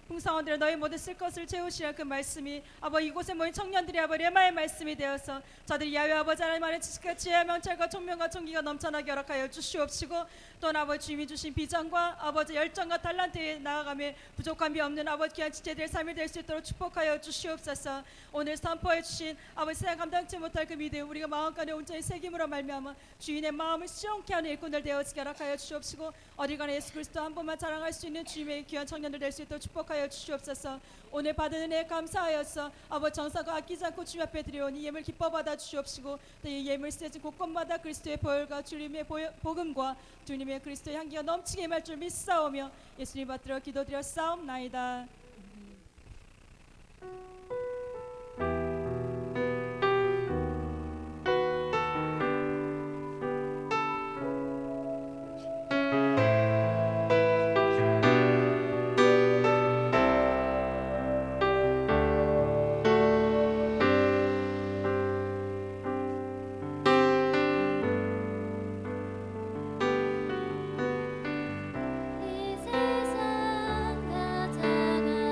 풍성원들은 너희 모두 쓸 것을 채우시라 그 말씀이 아버지 이곳에 모인 청년들이 아버지 레마의 말씀이 되어서 저들이 야외 아버지 하나님 안에 지식과 지혜와 명철과 총명과 총기가 넘쳐나게 허락하여 주시옵시고 또한 아버지 주님이 주신 비전과 아버지 열정과 달란트에 나아가며 부족함이 없는 아버지 귀한 지체들의 삶이 될 수 있도록 축복하여 주시옵소서. 오늘 선포해 주신 아버지 세상 감당치 못할 그 믿음 우리가 마음간에 온전히 새김으로 말미암아 주인의 마음을 시원케 하는 일꾼들 되어지게 허락하여 주시옵시고 어디 가나 예수 그리스도 한 번만 자랑할 수 있는 주님의 귀한 청년들 될 수 있도록 축복하여 주시옵소서. 오늘 받은 은혜에 감사하여서 아버지 정사가 아끼지 않고 주님 앞에 드려온 이 예물 기뻐 받아 주시옵시고 또 이 예물 쓰여진 곳곳마다 그리스도의 보혈과 주님의 복음과 주님의 그리스도의 향기가 넘치게 임할 줄 믿사오며 예수님 받들어 기도드려 싸움나이다. 이 세상 가장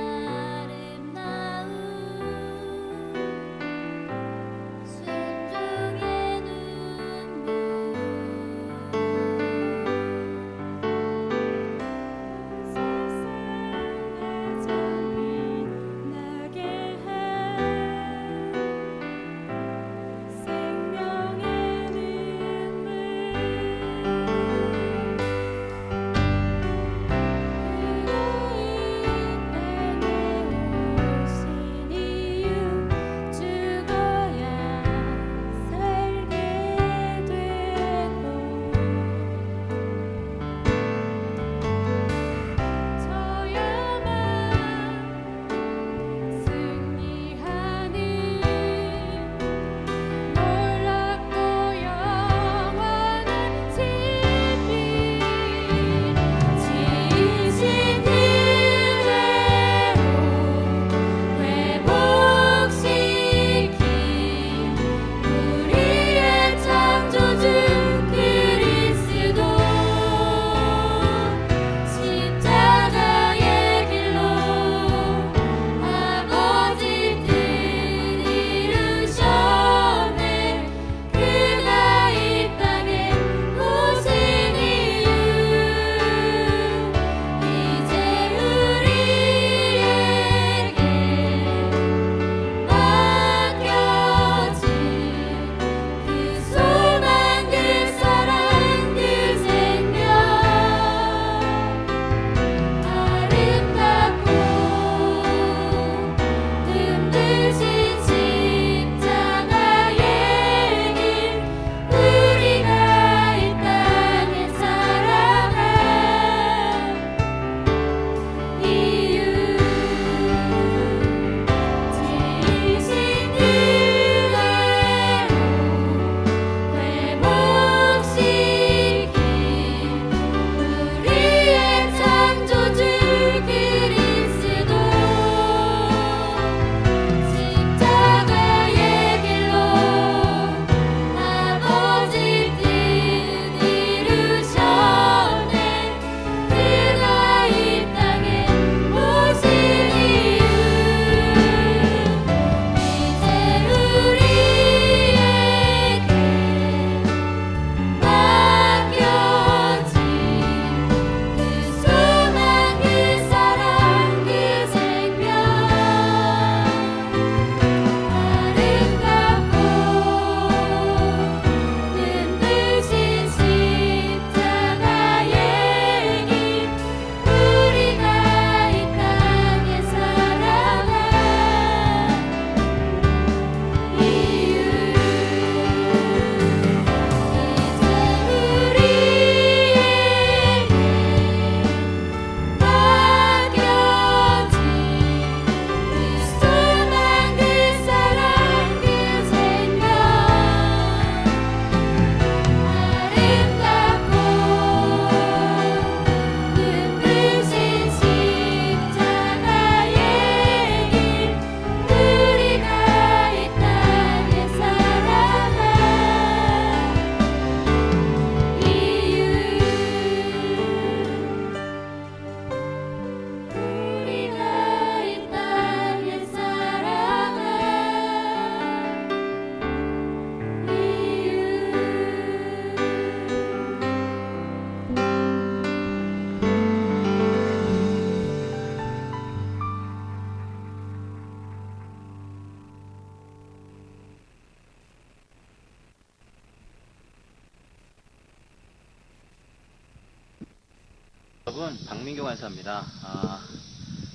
여러분, 박민규 간사입니다.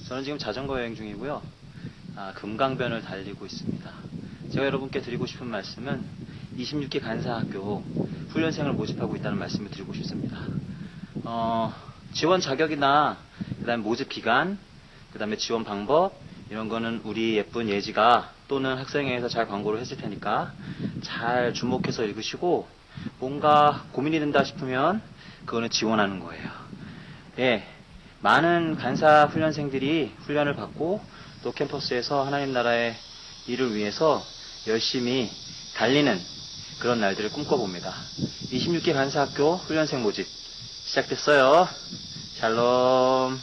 저는 지금 자전거 여행 중이고요. 금강변을 달리고 있습니다. 제가 여러분께 드리고 싶은 말씀은 26기 간사학교 훈련생을 모집하고 있다는 말씀을 드리고 싶습니다. 지원 자격이나 그다음에 모집 기간, 그다음에 지원 방법 이런 거는 우리 예쁜 예지가 또는 학생회에서 잘 광고를 했을 테니까 잘 주목해서 읽으시고 뭔가 고민이 된다 싶으면 그거는 지원하는 거예요. 예, 많은 간사 훈련생들이 훈련을 받고 또 캠퍼스에서 하나님 나라의 일을 위해서 열심히 달리는 그런 날들을 꿈꿔봅니다. 26기 간사학교 훈련생 모집 시작됐어요. 샬롬.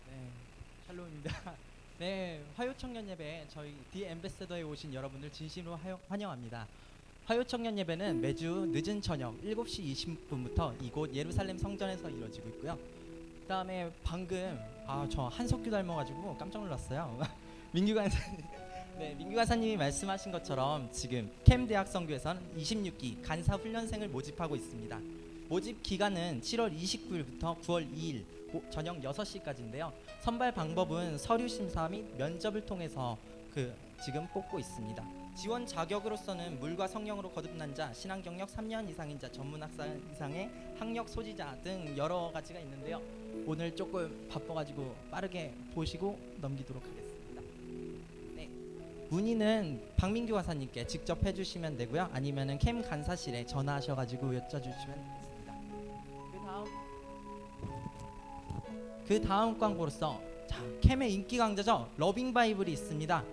네, 샬롬입니다. 네, 화요청년예배 저희 디 엠베서더에 오신 여러분들 진심으로 환영합니다. 화요청년예배는 매주 늦은 저녁 7시 20분부터 이곳 예루살렘 성전에서 이루어지고 있고요. 그 다음에 방금 저 한석규 닮아가지고 깜짝 놀랐어요. 민규 간사님, 네, 민규 간사님이 말씀하신 것처럼 지금 캠 대학성교에서는 26기 간사 훈련생을 모집하고 있습니다. 모집 기간은 7월 29일부터 9월 2일 저녁 6시까지인데요. 선발 방법은 서류 심사 및 면접을 통해서 지금 뽑고 있습니다. 지원 자격으로서는 물과 성령으로 거듭난 자, 신앙 경력 3년 이상인 자, 전문 학사 이상의 학력 소지자 등 여러 가지가 있는데요. 오늘 조금 바빠가지고 빠르게 보시고 넘기도록 하겠습니다. 네, 문의는 박민규 간사님께 직접 해주시면 되고요. 아니면은 캠 간사실에 전화하셔가지고 여쭤주시면 되겠습니다. 그 다음 광고로서 캠의 인기 강자죠. 러빙 바이블이 있습니다.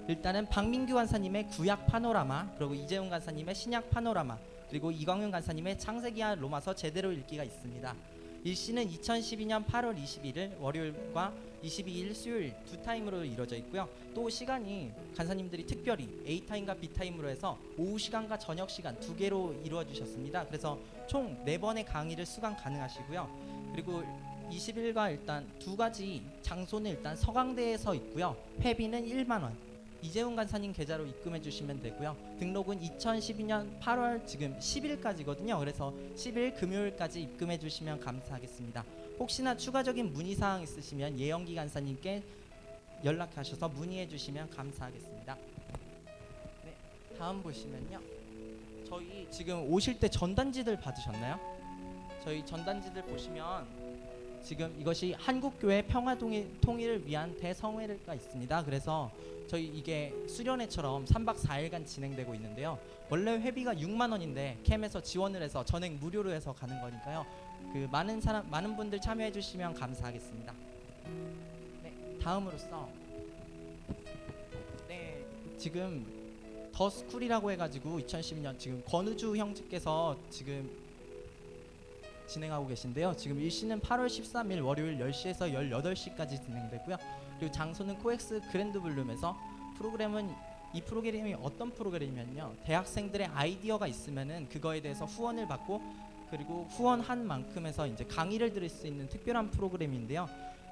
일단은 박민규 간사님의 구약 파노라마, 그리고 이재훈 간사님의 신약 파노라마, 그리고 이광윤 간사님의 창세기와 로마서 제대로 읽기가 있습니다. 일시는 2012년 8월 21일 월요일과 22일 수요일 두 타임으로 이루어져 있고요. 또 시간이 간사님들이 특별히 A타임과 B타임으로 해서 오후 시간과 저녁 시간 두 개로 이루어 주셨습니다. 그래서 총 4번의 강의를 수강 가능하시고요. 그리고 20일과 일단 두 가지 장소는 일단 서강대에서 있고요. 회비는 1만 원. 이재훈 간사님 계좌로 입금해 주시면 되고요. 등록은 2012년 8월 지금 10일까지거든요. 그래서 10일 금요일까지 입금해 주시면 감사하겠습니다. 혹시나 추가적인 문의사항 있으시면 예영기 간사님께 연락하셔서 문의해 주시면 감사하겠습니다. 네, 다음 보시면요. 저희 지금 오실 때 전단지들 받으셨나요? 저희 전단지들 보시면 지금 이것이 한국교회 평화통일을 위한 대성회가 있습니다. 그래서 저희 이게 수련회처럼 3박 4일간 진행되고 있는데요. 원래 회비가 6만 원인데 캠에서 지원을 해서 전액 무료로 해서 가는 거니까요. 많은 분들 참여해 주시면 감사하겠습니다. 네, 다음으로서 네, 지금 더 스쿨이라고 해가지고 2012년 지금 권우주 형제께서 지금 진행하고 계신데요. 지금 일시는 8월 13일 월요일 10시에서 18시까지 진행되고요. 그리고 장소는 코엑스 그랜드 블룸에서 이 프로그램이 어떤 프로그램이면요. 대학생들의 아이디어가 있으면은 그거에 대해서 후원을 받고 그리고 후원한 만큼에서 이제 강의를 들을 수 있는 특별한 프로그램인데요.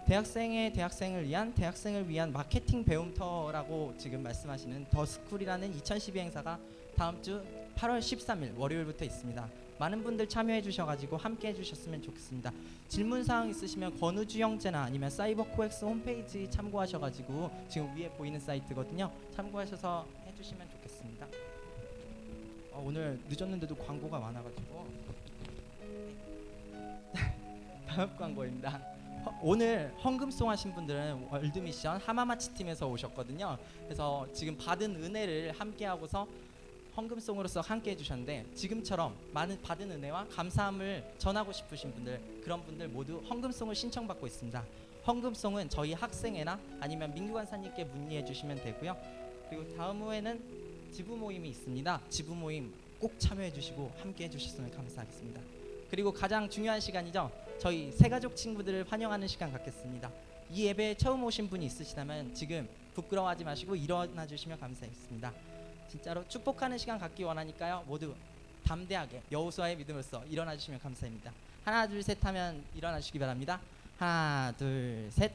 대학생을 위한 마케팅 배움터라고 지금 말씀하시는 더 스쿨이라는 2012 행사가 다음 주 8월 13일 월요일부터 있습니다. 많은 분들 참여해 주셔가지고 함께 해주셨으면 좋겠습니다. 질문사항 있으시면 권우주 형제나 아니면 사이버 코엑스 홈페이지 참고하셔가지고 지금 위에 보이는 사이트거든요. 참고하셔서 해주시면 좋겠습니다. 오늘 늦었는데도 광고가 많아가지고 다음 광고입니다. 오늘 헌금송 하신 분들은 월드미션 하마마치 팀에서 오셨거든요. 그래서 지금 받은 은혜를 함께 하고서 헌금송으로서 함께 해주셨는데 지금처럼 많은 받은 은혜와 감사함을 전하고 싶으신 분들 그런 분들 모두 헌금송을 신청받고 있습니다. 헌금송은 저희 학생회나 아니면 민규 간사님께 문의해 주시면 되고요. 그리고 다음 후에는 지부 모임이 있습니다. 지부 모임 꼭 참여해 주시고 함께 해주셨으면 감사하겠습니다. 그리고 가장 중요한 시간이죠. 저희 새가족 친구들을 환영하는 시간 갖겠습니다. 이 예배에 처음 오신 분이 있으시다면 지금 부끄러워하지 마시고 일어나 주시면 감사하겠습니다. 진짜로 축복하는 시간 갖기 원하니까요. 모두 담대하게 여호수아의 믿음으로써 일어나 주시면 감사합니다. 하나 둘 셋 하면 일어나 주시기 바랍니다. 하나 둘 셋.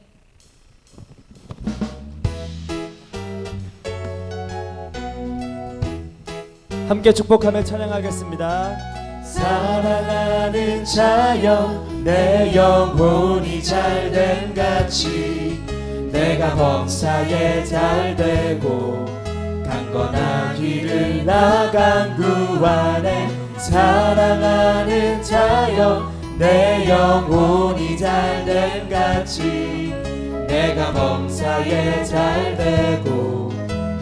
함께 축복하며 찬양하겠습니다. 사랑하는 자여 내 영혼이 잘됨 같이 내가 범사에 잘되고 강건한 길을 나간 구 안에 사랑하는 자여 내 영혼이 잘됨 같이 내가 범사에 잘되고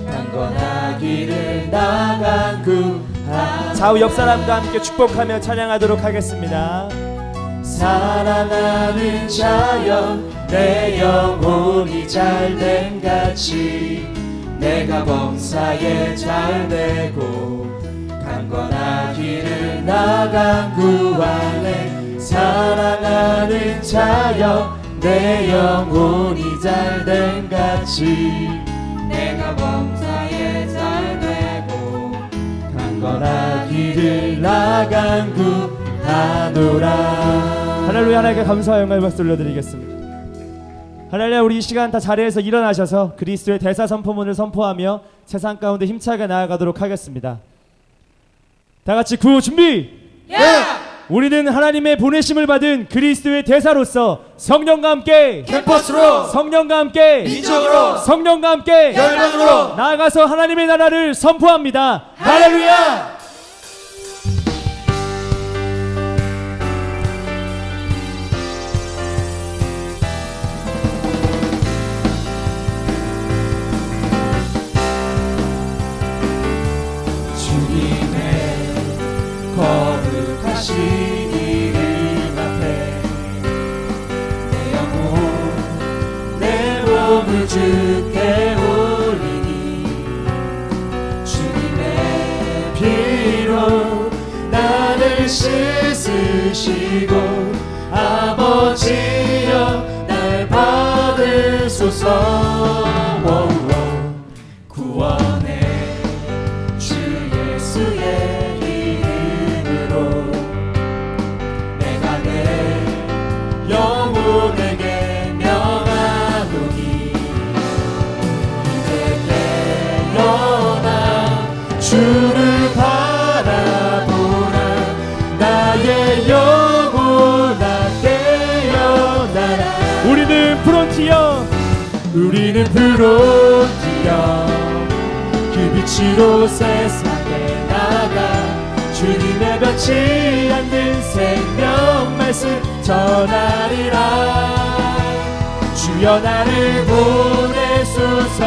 강건하기를 나간 구 안에 좌우 옆 사람과 함께 축복하며 찬양하도록 하겠습니다. 사랑하는 자여 내 영혼이 잘됨 같이 내가 범사에 잘되고 강건하기를 나간 구 안에 사랑하는 자여 내 영혼이 잘됨 같이 내가 범사에 잘되고 강건하기를 나간 구 하노라. 할렐루야. 하나님께 감사와 영광의 박수 올려드리겠습니다. 할렐루야. 우리 이 시간 다 자리에서 일어나셔서 그리스도의 대사 선포문을 선포하며 세상 가운데 힘차게 나아가도록 하겠습니다. 다 같이 구호 준비. 우리는 하나님의 보내심을 받은 그리스도의 대사로서 성령과 함께 캠퍼스로 성령과 함께 인적으로 성령과 함께 열방으로 나아가서 하나님의 나라를 선포합니다. 할렐루야. 거룩하신 이름 앞에 내 영혼 내 몸을 주께 올리니 주님의 피로 나를 씻으시고 아버지여 날 받으소서. 구원의 주 예수의 영혼에게 명하노니 이제 깨어나 주를 바라보라 나의 영혼아 깨어나라. 우리는 프론티어 그 빛으로 세상에 나가 주님의 변치 않는 생명 말씀 전하리라. 주여 나를 보내소서.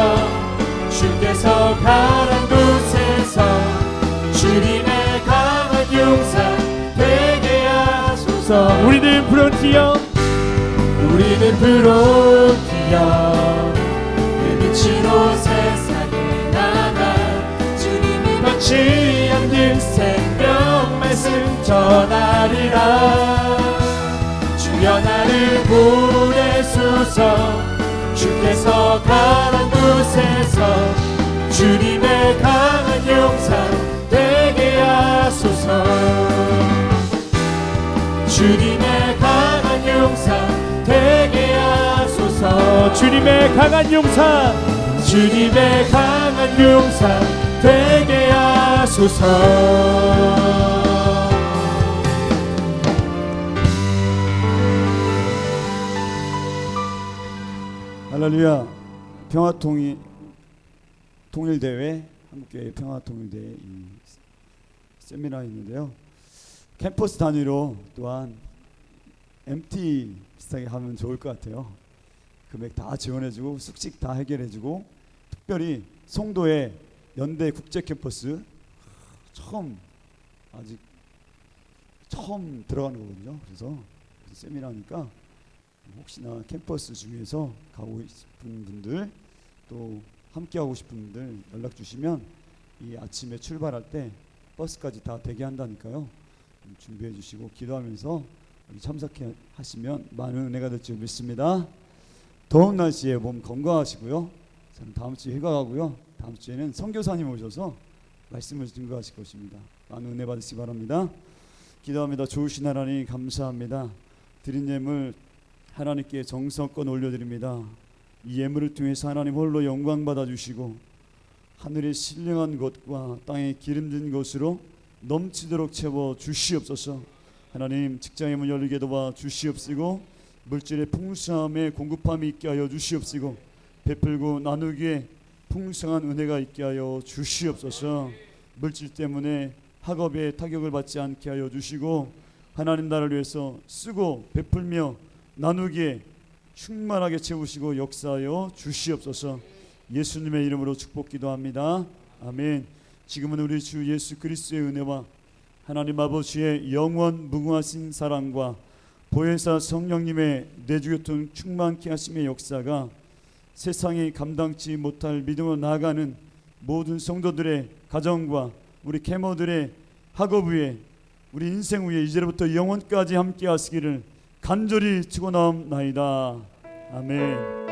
주께서 가란 곳에서 주님의 강한 용사 되게 하소서. 우리는 프론티어 그 빛으로 세상에 나가 주님의 변치 않는 생명 말씀 전하리라. 주여 나를 보내소서. 주께서 가란 곳에서 주님의 강한 용사 되게 하소서. 주님의 강한 용사 되게 하소서. 주님의 강한 용사 되게 하소서. 할렐루야. 통일대회 한국교회 평화통일대회 이 세미나가 있는데요. 캠퍼스 단위로 또한 MT 비슷하게 하면 좋을 것 같아요. 금액 다 지원해주고 숙식 다 해결해주고 특별히 송도의 연대 국제 캠퍼스 아직 처음 들어가는 거거든요. 그래서 세미나니까 혹시나 캠퍼스 중에서 가고 싶은 분들 또 함께 하고 싶은 분들 연락 주시면 이 아침에 출발할 때 버스까지 다 대기한다니까요. 준비해 주시고 기도하면서 참석하시면 많은 은혜가 될 줄 믿습니다. 더운 날씨에 몸 건강하시고요. 저는 다음 주에 휴가 가고요. 다음 주에는 선교사님 오셔서 말씀을 증거하실 것입니다. 많은 은혜 받으시기 바랍니다. 기도합니다. 좋으신 하나님 감사합니다. 드린 예물 하나님께 정성껏 올려드립니다. 이 예물을 통해서 하나님 홀로 영광 받아주시고 하늘의 신령한 것과 땅의 기름진 것으로 넘치도록 채워 주시옵소서. 하나님 직장의 문 열리게 도와 주시옵시고 물질의 풍성함에 공급함이 있게 하여 주시옵시고 베풀고 나누기에 풍성한 은혜가 있게 하여 주시옵소서. 물질 때문에 학업에 타격을 받지 않게 하여 주시고 하나님 나라를 위해서 쓰고 베풀며 나누기에 충만하게 채우시고 역사하여 주시옵소서. 예수님의 이름으로 축복 기도합니다. 아멘. 지금은 우리 주 예수 그리스도의 은혜와 하나님 아버지의 영원 무궁하신 사랑과 보혜사 성령님의 내주교통 충만케 하심의 역사가 세상이 감당치 못할 믿음으로 나아가는 모든 성도들의 가정과 우리 캐머들의 학업 위에 우리 인생 위에 이제부터 영원까지 함께 하시기를 간절히 축원하옵나이다. 아멘.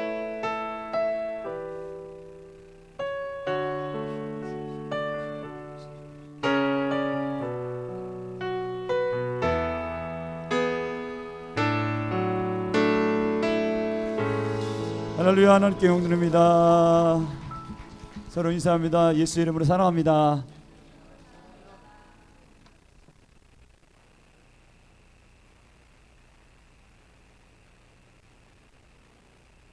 할렐루야. 하나님께 영광드립니다. 서로 인사합니다. 예수 이름으로 사랑합니다.